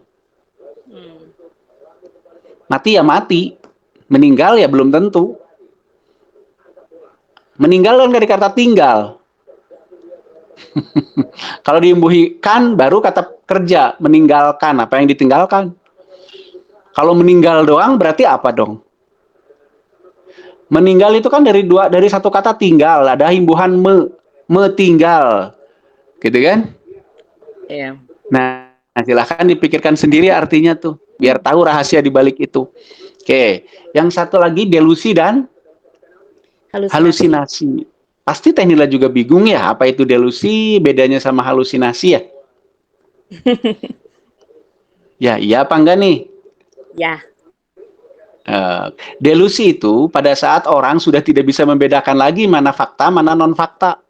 Mati ya mati. Meninggal ya belum tentu. Meninggal kan dari kata tinggal. Kalau diimbuhikan baru kata kerja, meninggalkan. Apa yang ditinggalkan? Kalau meninggal doang berarti apa dong? Meninggal itu kan dari satu kata tinggal, ada imbuhan tinggal. Gitu kan? Iya. Nah, silahkan dipikirkan sendiri artinya tuh, biar tahu rahasia di balik itu. Oke, yang satu lagi delusi dan halusinasi. Pasti Teh Nila juga bingung ya, apa itu delusi, bedanya sama halusinasi ya? Ya, iya apa enggak nih? Ya. Delusi itu pada saat orang sudah tidak bisa membedakan lagi mana fakta, mana non-fakta.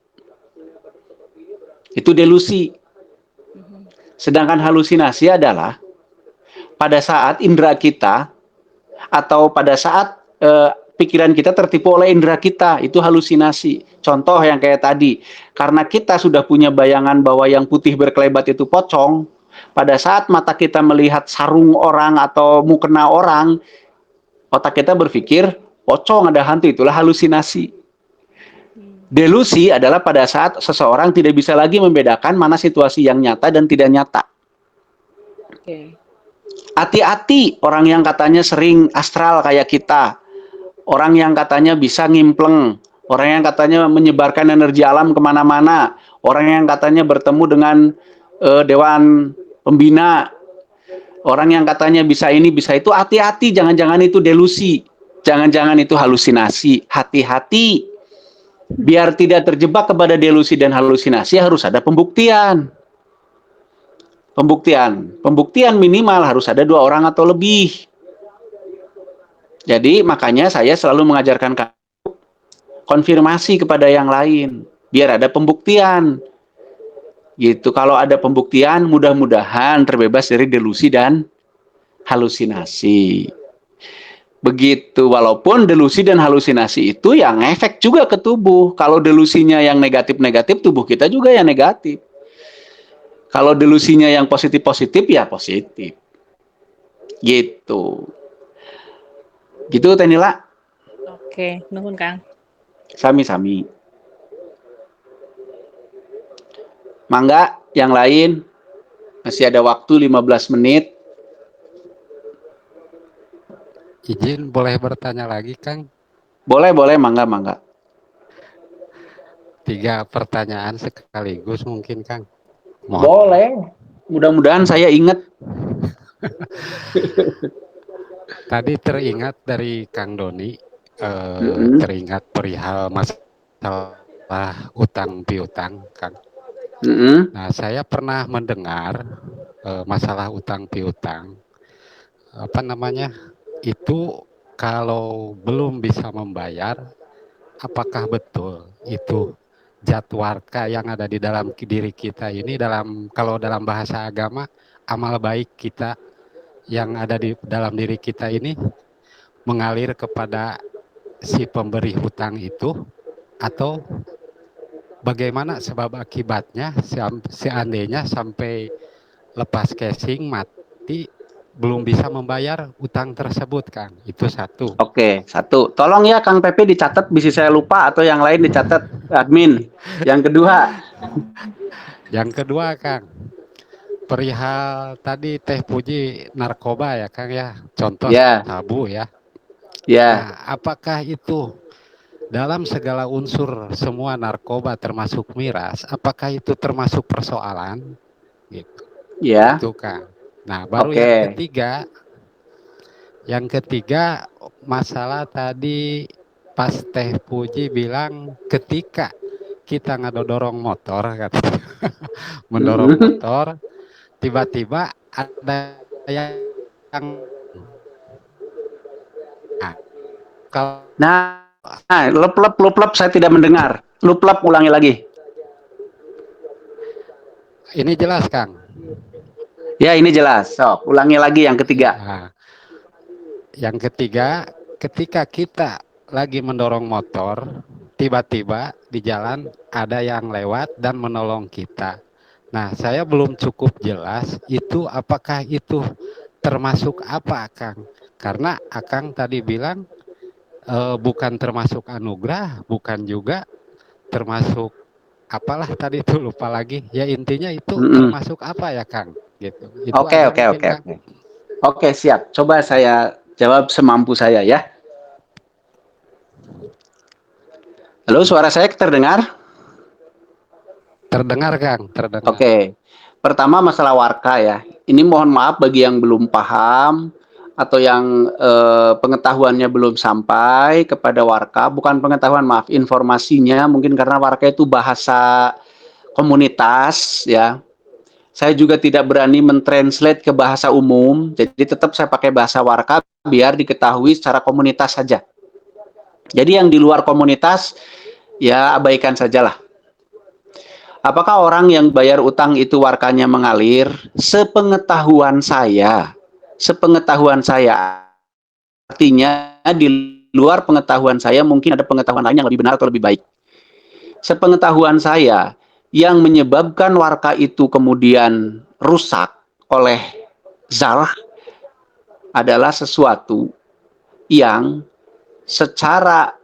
Itu delusi. Sedangkan halusinasi adalah pada saat indera kita atau pada saat pikiran kita tertipu oleh indera kita, itu halusinasi. Contoh yang kayak tadi, karena kita sudah punya bayangan bahwa yang putih berkelebat itu pocong, pada saat mata kita melihat sarung orang atau mukena orang, otak kita berpikir, pocong, ada hantu, itulah halusinasi. Delusi adalah pada saat seseorang tidak bisa lagi membedakan mana situasi yang nyata dan tidak nyata. Hati-hati orang yang katanya sering astral kayak kita, orang yang katanya bisa ngimpleng, orang yang katanya menyebarkan energi alam kemana-mana, orang yang katanya bertemu dengan dewan pembina, orang yang katanya bisa ini bisa itu, hati-hati, jangan-jangan itu delusi, jangan-jangan itu halusinasi, hati-hati. Biar tidak terjebak kepada delusi dan halusinasi harus ada pembuktian. Pembuktian minimal harus ada 2 orang atau lebih. Jadi makanya saya selalu mengajarkan konfirmasi kepada yang lain, biar ada pembuktian. Gitu. Kalau ada pembuktian, mudah-mudahan terbebas dari delusi dan halusinasi. Begitu, walaupun delusi dan halusinasi itu yang efek juga ke tubuh. Kalau delusinya yang negatif-negatif, tubuh kita juga yang negatif. Kalau delusinya yang positif-positif, ya positif. Gitu. Gitu, Teh Nila. Oke, nuhun Kang. Sami-sami. Mangga, yang lain. Masih ada waktu 15 menit. Izin boleh bertanya lagi, Kang? Boleh, mangga. 3 pertanyaan sekaligus mungkin, Kang. Mohon. Boleh. Mudah-mudahan saya ingat. Tadi teringat dari Kang Doni, teringat perihal masalah utang piutang, Kang. Nah, saya pernah mendengar masalah utang piutang, itu kalau belum bisa membayar, apakah betul itu jadwarka yang ada di dalam diri kita ini, kalau dalam bahasa agama, amal baik kita yang ada di dalam diri kita ini mengalir kepada si pemberi hutang itu, atau bagaimana sebab akibatnya seandainya sampai lepas casing mati belum bisa membayar utang tersebut, Kang. Itu satu. Oke, satu. Tolong ya Kang Pepe dicatat, bisa saya lupa atau yang lain dicatat admin. Yang kedua, Kang, perihal tadi Teh Puji narkoba ya, Kang ya. Contoh sabu ya. Nah, apakah itu dalam segala unsur semua narkoba termasuk miras, apakah itu termasuk persoalan? Gitu. Itu Kang. Nah, baru yang ketiga masalah tadi pas Teh Puji bilang ketika kita ngedorong motor katanya, mendorong motor, tiba-tiba ada yang lup saya tidak mendengar. Lup ulangi lagi. Ini jelas, Kang. Ya, ini jelas. So, ulangi lagi yang ketiga. Nah, yang ketiga, ketika kita lagi mendorong motor, tiba-tiba di jalan ada yang lewat dan menolong kita. Nah, saya belum cukup jelas itu apakah itu termasuk apa, Kang? Karena Akang tadi bilang bukan termasuk anugerah, bukan juga termasuk apalah tadi itu lupa lagi. Ya intinya itu termasuk apa ya, Kang? Gitu. Oke, siap. Coba saya jawab semampu saya ya. Halo, suara saya terdengar? Terdengar, Kang. Terdengar. Oke. Pertama masalah warka ya. Ini mohon maaf bagi yang belum paham atau yang pengetahuannya belum sampai kepada warka, bukan pengetahuan, maaf, informasinya mungkin karena warka itu bahasa komunitas ya. Saya juga tidak berani mentranslate ke bahasa umum, jadi tetap saya pakai bahasa warka biar diketahui secara komunitas saja. Jadi yang di luar komunitas ya abaikan sajalah. Apakah orang yang bayar utang itu warkanya mengalir? Sepengetahuan saya artinya di luar pengetahuan saya mungkin ada pengetahuan lain yang lebih benar atau lebih baik. Sepengetahuan saya, yang menyebabkan warka itu kemudian rusak oleh zarah adalah sesuatu yang secara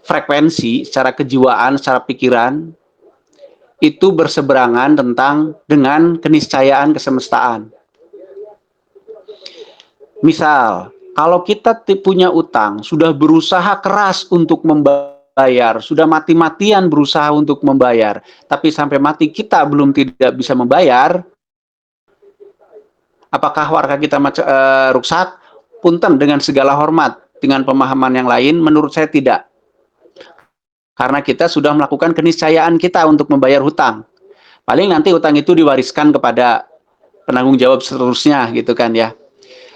frekuensi, secara kejiwaan, secara pikiran itu berseberangan dengan keniscayaan kesemestaan. Misal, kalau kita punya utang, sudah berusaha keras untuk membayar, sudah mati-matian berusaha untuk membayar, tapi sampai mati kita tidak bisa membayar, apakah warga kita rusak? Punten, dengan segala hormat, dengan pemahaman yang lain, menurut saya tidak. Karena kita sudah melakukan keniscayaan kita untuk membayar hutang. Paling nanti hutang itu diwariskan kepada penanggung jawab seterusnya, gitu kan ya.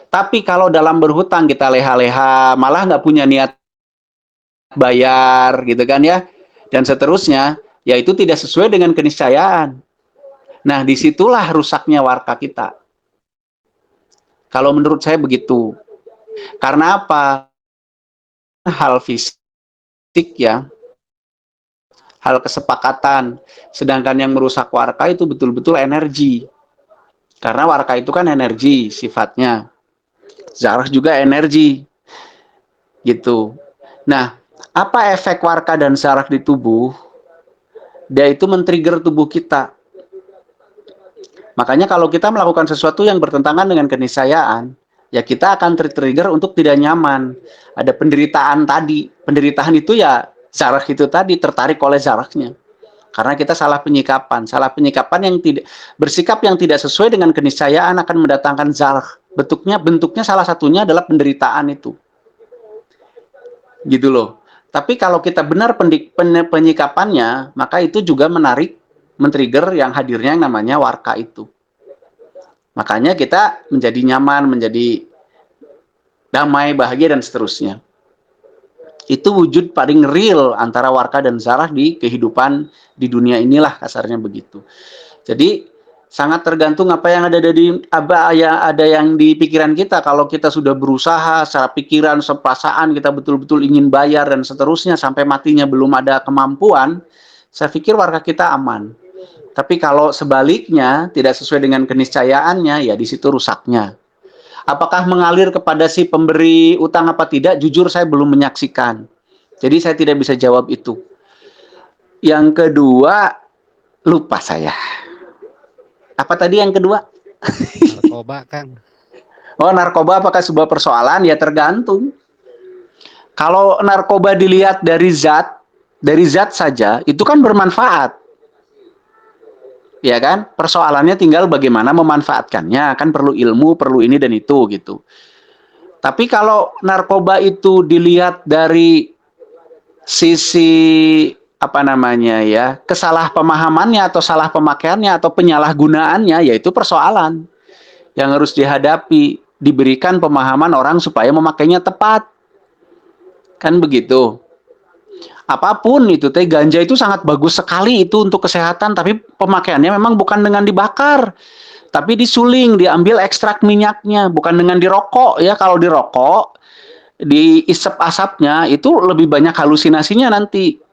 Tapi kalau dalam berhutang kita leha-leha, malah nggak punya niat bayar, gitu kan ya, dan seterusnya, ya itu tidak sesuai dengan keniscayaan. Nah, disitulah rusaknya warka kita. Kalau menurut saya begitu. Karena apa? Hal fisik ya, hal kesepakatan. Sedangkan yang merusak warka itu betul-betul energi. Karena warka itu kan energi sifatnya. Zarah juga energi. Gitu. Nah, apa efek warka dan zarah di tubuh? Dia itu men-trigger tubuh kita. Makanya kalau kita melakukan sesuatu yang bertentangan dengan keniscayaan, ya kita akan trigger untuk tidak nyaman. Ada penderitaan tadi. Penderitaan itu ya zarah itu tadi, tertarik oleh zarahnya. Karena kita salah penyikapan. Salah penyikapan yang tidak bersikap yang tidak sesuai dengan keniscayaan akan mendatangkan zarah. Bentuknya salah satunya adalah penderitaan itu. Gitu loh. Tapi kalau kita benar penyikapannya, maka itu juga men-trigger yang hadirnya yang namanya warka itu. Makanya kita menjadi nyaman, menjadi damai, bahagia, dan seterusnya. Itu wujud paling real antara warka dan zarah di kehidupan di dunia inilah, kasarnya begitu. Jadi sangat tergantung apa yang ada yang di pikiran kita. Kalau kita sudah berusaha secara pikiran, seperasaan, kita betul-betul ingin bayar dan seterusnya sampai matinya belum ada kemampuan, saya pikir warga kita aman. Tapi kalau sebaliknya tidak sesuai dengan keniscayaannya, ya di situ rusaknya. Apakah mengalir kepada si pemberi utang apa tidak? Jujur saya belum menyaksikan. Jadi saya tidak bisa jawab itu. Yang kedua, lupa saya. Apa tadi yang kedua? Narkoba, Kang. Oh, narkoba apakah sebuah persoalan? Ya tergantung. Kalau narkoba dilihat dari zat saja, itu kan bermanfaat. Ya kan? Persoalannya tinggal bagaimana memanfaatkannya. Kan perlu ilmu, perlu ini dan itu gitu. Tapi kalau narkoba itu dilihat dari sisi apa namanya ya, kesalahpemahamannya atau salah pemakaiannya atau penyalahgunaannya, yaitu persoalan yang harus dihadapi, diberikan pemahaman orang supaya memakainya tepat. Kan begitu. Apapun itu, teh ganja itu sangat bagus sekali itu untuk kesehatan, tapi pemakaiannya memang bukan dengan dibakar, tapi disuling, diambil ekstrak minyaknya, bukan dengan dirokok ya. Kalau dirokok, diisep asapnya itu lebih banyak halusinasinya nanti.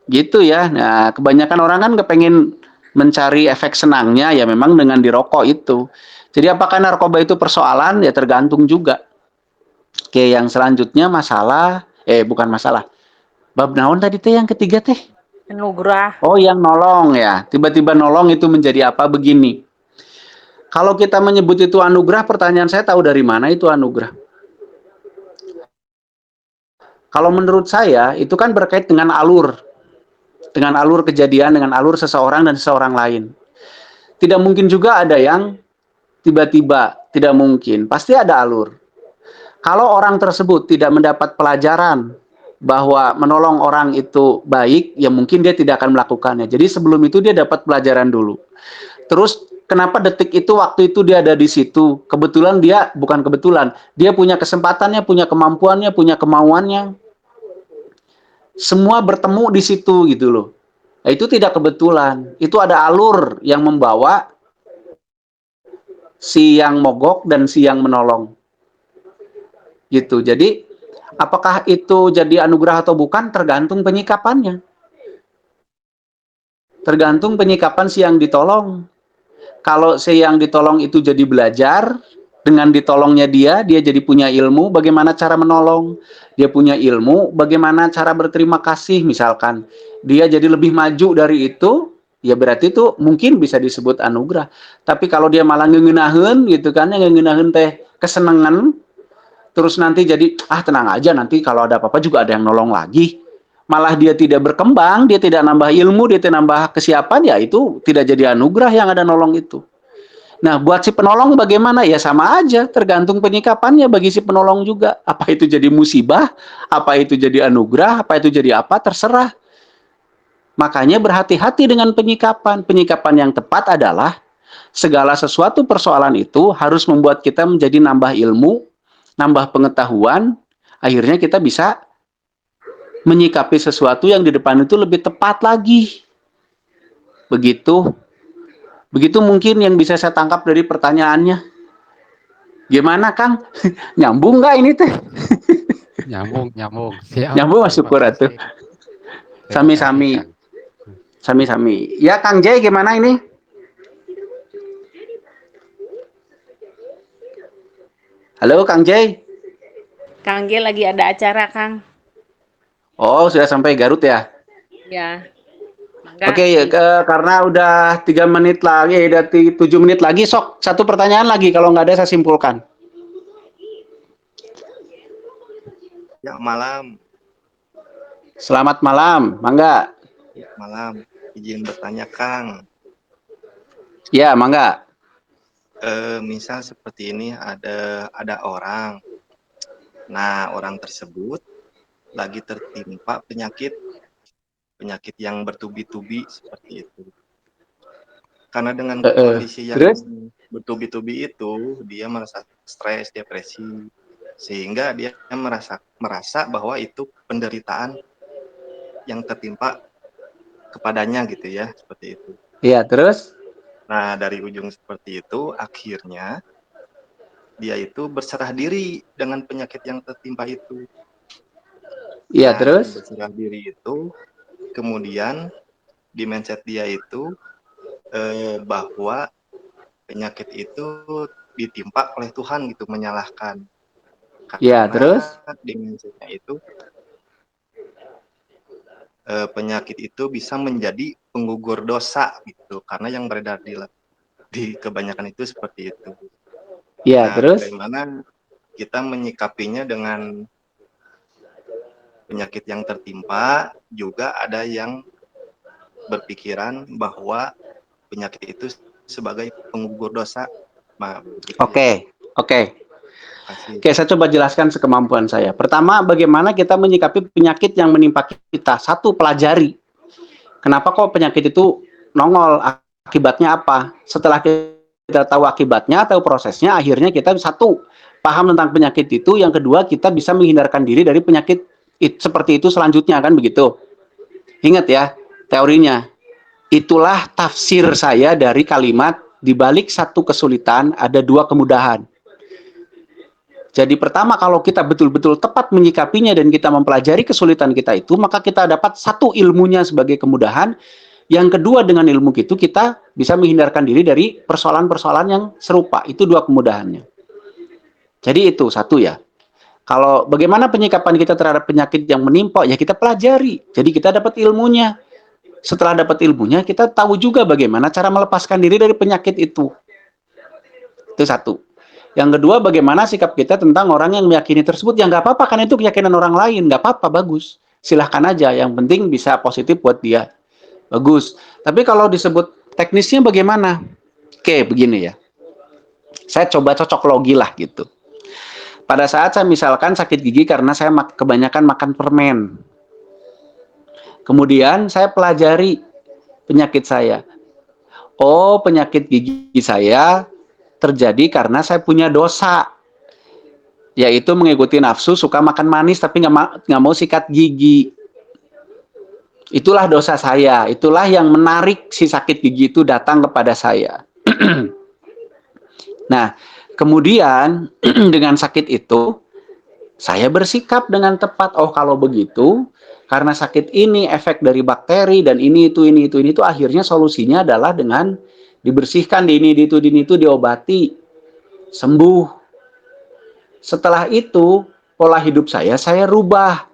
Gitu ya. Nah, kebanyakan orang kan kepengen mencari efek senangnya ya memang dengan dirokok itu. Jadi apakah narkoba itu persoalan? Ya tergantung juga. Oke, yang selanjutnya masalah, bukan masalah. Bab naon tadi teh yang ketiga teh? Anugerah. Oh, yang nolong ya. Tiba-tiba nolong itu menjadi apa begini. Kalau kita menyebut itu anugerah, pertanyaan saya tahu dari mana itu anugerah. Kalau menurut saya, itu kan berkait dengan alur. Dengan alur kejadian, dengan alur seseorang dan seseorang lain. Tidak mungkin juga ada yang tiba-tiba, tidak mungkin. Pasti ada alur. Kalau orang tersebut tidak mendapat pelajaran bahwa menolong orang itu baik, ya mungkin dia tidak akan melakukannya. Jadi sebelum itu dia dapat pelajaran dulu. Terus kenapa detik itu, waktu itu dia ada di situ? Kebetulan dia, bukan kebetulan, dia punya kesempatannya, punya kemampuannya, punya kemauannya. Semua bertemu di situ gitu loh. Nah, itu tidak kebetulan. Itu ada alur yang membawa si yang mogok dan si yang menolong. Gitu. Jadi apakah itu jadi anugerah atau bukan tergantung penyikapannya. Tergantung penyikapan si yang ditolong. Kalau si yang ditolong itu jadi belajar, dengan ditolongnya dia jadi punya ilmu bagaimana cara menolong. Dia punya ilmu bagaimana cara berterima kasih misalkan. Dia jadi lebih maju dari itu, ya berarti itu mungkin bisa disebut anugerah. Tapi kalau dia malah ngeuneunaheun gitu kan, yang ngeuneunaheun teh kesenengan, terus nanti jadi tenang aja, nanti kalau ada apa-apa juga ada yang nolong lagi, malah dia tidak berkembang, dia tidak nambah ilmu, dia tidak nambah kesiapan, ya itu tidak jadi anugerah yang ada nolong itu. Nah, buat si penolong bagaimana? Ya sama aja, tergantung penyikapannya bagi si penolong juga. Apa itu jadi musibah, apa itu jadi anugerah, apa itu jadi apa, terserah. Makanya berhati-hati dengan penyikapan. Penyikapan yang tepat adalah segala sesuatu persoalan itu harus membuat kita menjadi nambah ilmu, nambah pengetahuan, akhirnya kita bisa menyikapi sesuatu yang di depan itu lebih tepat lagi. Begitu. Begitu mungkin yang bisa saya tangkap dari pertanyaannya. Gimana, Kang? Nyambung nggak ini teh? Nyambung. Siap. Nyambung, Terima syukur atuh. kasih. Terima kasih, Sami-sami. Kang. Sami-sami. Ya, Kang Jay gimana ini? Halo, Kang Jay. Kang G lagi ada acara, Kang. Oh, sudah sampai Garut ya? Ya. Oke, karena udah 3 menit lagi, udah 7 menit lagi, sok satu pertanyaan lagi, kalau nggak ada saya simpulkan. Ya, malam. Selamat malam, Mangga. Ya, malam. Izin bertanya, Kang. Ya, Mangga. Misal seperti ini, ada orang. Nah, orang tersebut lagi tertimpa penyakit yang bertubi-tubi seperti itu. Karena dengan kondisi yang bertubi-tubi itu, dia merasa stres, depresi, sehingga dia merasa bahwa itu penderitaan yang tertimpa kepadanya gitu ya, seperti itu. Iya, terus? Nah, dari ujung seperti itu, akhirnya dia itu berserah diri dengan penyakit yang tertimpa itu. Iya, terus? Berserah diri itu, kemudian di mindset dia itu bahwa penyakit itu ditimpa oleh Tuhan gitu, menyalahkan. Ya, Karena terus? di mindsetnya itu penyakit itu bisa menjadi penggugur dosa gitu, karena yang beredar di kebanyakan itu seperti itu. Ya, Nah, terus? bagaimana kita menyikapinya dengan penyakit yang tertimpa, juga ada yang berpikiran bahwa penyakit itu sebagai penggugur dosa. Nah, begitu ya. Oke, oke. Kasih. Oke, saya coba jelaskan sekemampuan saya. Pertama, bagaimana kita menyikapi penyakit yang menimpa kita? Satu, pelajari. Kenapa kok penyakit itu nongol? Akibatnya apa? Setelah kita tahu akibatnya atau prosesnya, akhirnya kita satu, paham tentang penyakit itu. Yang kedua, kita bisa menghindarkan diri dari penyakit seperti itu selanjutnya, kan begitu? Ingat ya, teorinya. Itulah tafsir saya dari kalimat di balik satu kesulitan ada dua kemudahan. Jadi pertama, kalau kita betul-betul tepat menyikapinya dan kita mempelajari kesulitan kita itu, maka kita dapat satu ilmunya sebagai kemudahan. Yang kedua, dengan ilmu itu kita bisa menghindarkan diri dari persoalan-persoalan yang serupa. Itu dua kemudahannya. Jadi itu satu ya. Kalau bagaimana penyikapan kita terhadap penyakit yang menimpa, ya kita pelajari. Jadi kita dapat ilmunya. Setelah dapat ilmunya, kita tahu juga bagaimana cara melepaskan diri dari penyakit itu. Itu satu. Yang kedua, bagaimana sikap kita tentang orang yang meyakini tersebut. Ya nggak apa-apa, kan itu keyakinan orang lain. Nggak apa-apa, bagus. Silahkan aja, yang penting bisa positif buat dia. Bagus. Tapi kalau disebut teknisnya bagaimana? Oke, begini ya. Saya coba cocok logi lah gitu. Pada saat saya misalkan sakit gigi karena saya kebanyakan makan permen. Kemudian saya pelajari penyakit saya. Oh, penyakit gigi saya terjadi karena saya punya dosa, yaitu mengikuti nafsu, suka makan manis tapi nggak mau sikat gigi. Itulah dosa saya, itulah yang menarik si sakit gigi itu datang kepada saya. Nah, kemudian dengan sakit itu, saya bersikap dengan tepat. Oh, kalau begitu, karena sakit ini efek dari bakteri dan ini itu akhirnya solusinya adalah dengan dibersihkan di ini itu diobati, sembuh. Setelah itu pola hidup saya rubah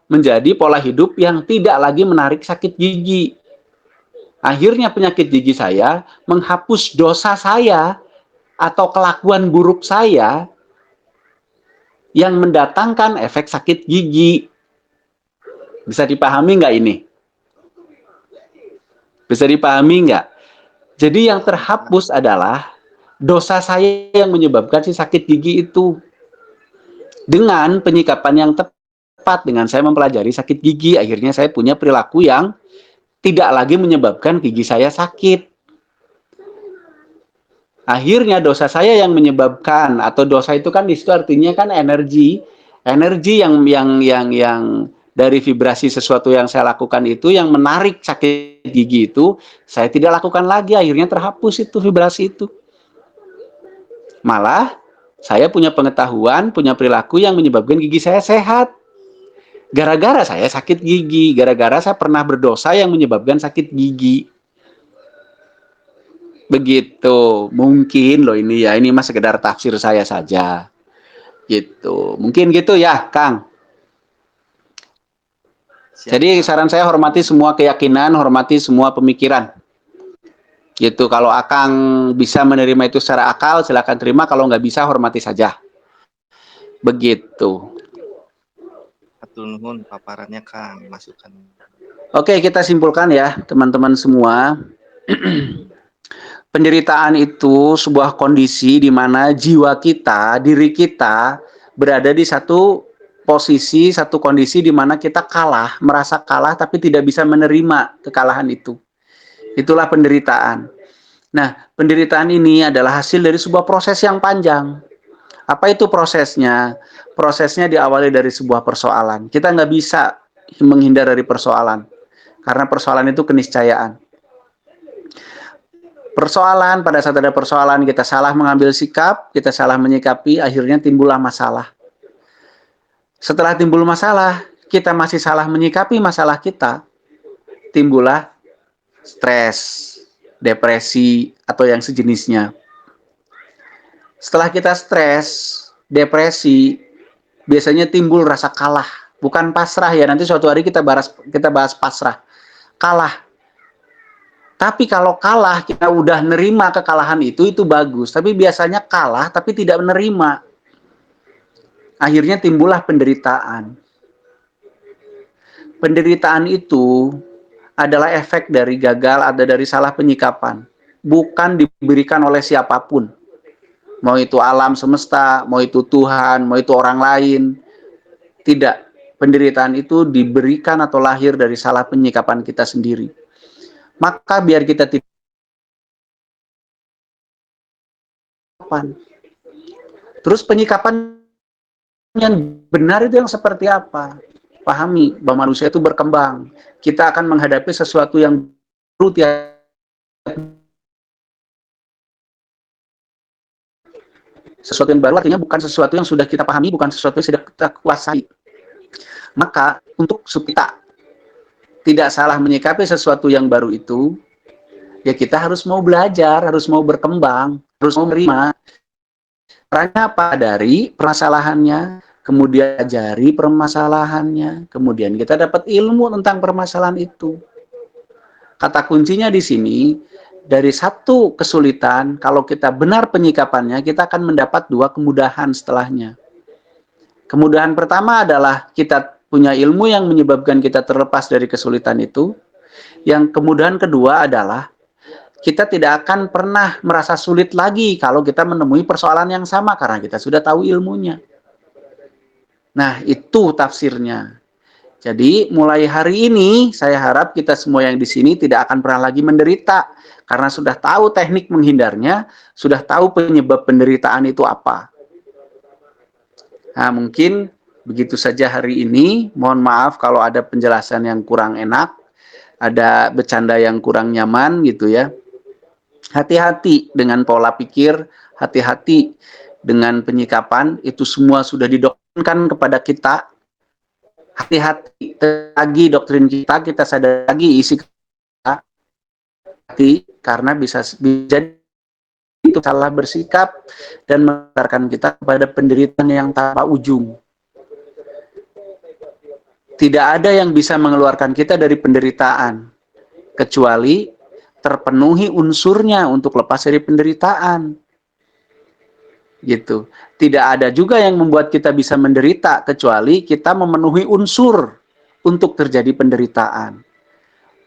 menjadi pola hidup yang tidak lagi menarik sakit gigi. Akhirnya penyakit gigi saya menghapus dosa saya atau kelakuan buruk saya yang mendatangkan efek sakit gigi. Bisa dipahami nggak ini? Bisa dipahami nggak? Jadi yang terhapus adalah dosa saya yang menyebabkan si sakit gigi itu. Dengan penyikapan yang tepat, dengan saya mempelajari sakit gigi, akhirnya saya punya perilaku yang tidak lagi menyebabkan gigi saya sakit. Akhirnya dosa saya yang menyebabkan, atau dosa itu kan di situ artinya kan energi yang dari vibrasi sesuatu yang saya lakukan itu yang menarik sakit gigi itu, saya tidak lakukan lagi, akhirnya terhapus itu vibrasi itu. Malah saya punya pengetahuan, punya perilaku yang menyebabkan gigi saya sehat. Gara-gara saya sakit gigi, gara-gara saya pernah berdosa yang menyebabkan sakit gigi. Begitu, mungkin loh ini ya, ini mah sekedar tafsir saya saja. Gitu, mungkin gitu ya, Kang. Jadi saran saya hormati semua keyakinan, hormati semua pemikiran. Gitu, kalau Akang bisa menerima itu secara akal, silakan terima. Kalau nggak bisa, hormati saja. Begitu. Hatur nuhun paparannya, Kang, masukan. Oke, kita simpulkan ya, teman-teman semua. Penderitaan itu sebuah kondisi di mana jiwa kita, diri kita berada di satu posisi, satu kondisi di mana kita kalah, merasa kalah tapi tidak bisa menerima kekalahan itu. Itulah penderitaan. Nah, penderitaan ini adalah hasil dari sebuah proses yang panjang. Apa itu prosesnya? Prosesnya diawali dari sebuah persoalan. Kita nggak bisa menghindar dari persoalan, karena persoalan itu keniscayaan. Persoalan, pada saat ada persoalan kita salah mengambil sikap, kita salah menyikapi, akhirnya timbullah masalah. Setelah timbul masalah, kita masih salah menyikapi masalah kita, timbullah stres, depresi, atau yang sejenisnya. Setelah kita stres, depresi, biasanya timbul rasa kalah. Bukan pasrah ya, nanti suatu hari kita bahas pasrah. Kalah. Tapi kalau kalah, kita udah nerima kekalahan itu bagus. Tapi biasanya kalah, tapi tidak menerima. Akhirnya timbullah penderitaan. Penderitaan itu adalah efek dari gagal, ada dari salah penyikapan. Bukan diberikan oleh siapapun. Mau itu alam semesta, mau itu Tuhan, mau itu orang lain. Tidak. Penderitaan itu diberikan atau lahir dari salah penyikapan kita sendiri. Maka biar kita tidak terus penyikapan yang benar itu yang seperti apa? Pahami bahwa manusia itu berkembang. Kita akan menghadapi sesuatu yang baru tiap sesuatu yang baru artinya bukan sesuatu yang sudah kita pahami, bukan sesuatu yang sudah kita kuasai. Maka untuk kita tidak salah menyikapi sesuatu yang baru itu, ya kita harus mau belajar, harus mau berkembang, harus mau menerima. Caranya apa? Dari permasalahannya, kemudian ajari permasalahannya, kemudian kita dapat ilmu tentang permasalahan itu. Kata kuncinya di sini, dari satu kesulitan, kalau kita benar penyikapannya, kita akan mendapat dua kemudahan setelahnya. Kemudahan pertama adalah kita punya ilmu yang menyebabkan kita terlepas dari kesulitan itu. Yang kemudahan kedua adalah kita tidak akan pernah merasa sulit lagi kalau kita menemui persoalan yang sama karena kita sudah tahu ilmunya. Nah, itu tafsirnya. Jadi, mulai hari ini saya harap kita semua yang di sini tidak akan pernah lagi menderita karena sudah tahu teknik menghindarnya, sudah tahu penyebab penderitaan itu apa. Nah, mungkin begitu saja hari ini. Mohon maaf kalau ada penjelasan yang kurang enak, ada bercanda yang kurang nyaman gitu ya. Hati-hati dengan pola pikir, hati-hati dengan penyikapan, itu semua sudah didoktrinkan kepada kita. Hati-hati lagi doktrin kita sadar lagi isi kita. Hati, karena bisa jadi itu salah bersikap dan mengantarkan kita kepada penderitaan yang tanpa ujung. Tidak ada yang bisa mengeluarkan kita dari penderitaan kecuali terpenuhi unsurnya untuk lepas dari penderitaan. Gitu. Tidak ada juga yang membuat kita bisa menderita kecuali kita memenuhi unsur untuk terjadi penderitaan.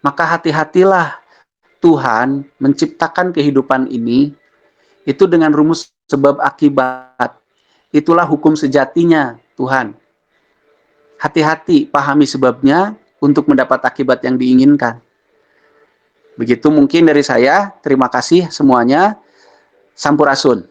Maka hati-hatilah, Tuhan menciptakan kehidupan ini itu dengan rumus sebab akibat. Itulah hukum sejatinya Tuhan. Hati-hati, pahami sebabnya untuk mendapat akibat yang diinginkan. Begitu mungkin dari saya. Terima kasih semuanya. Sampurasun.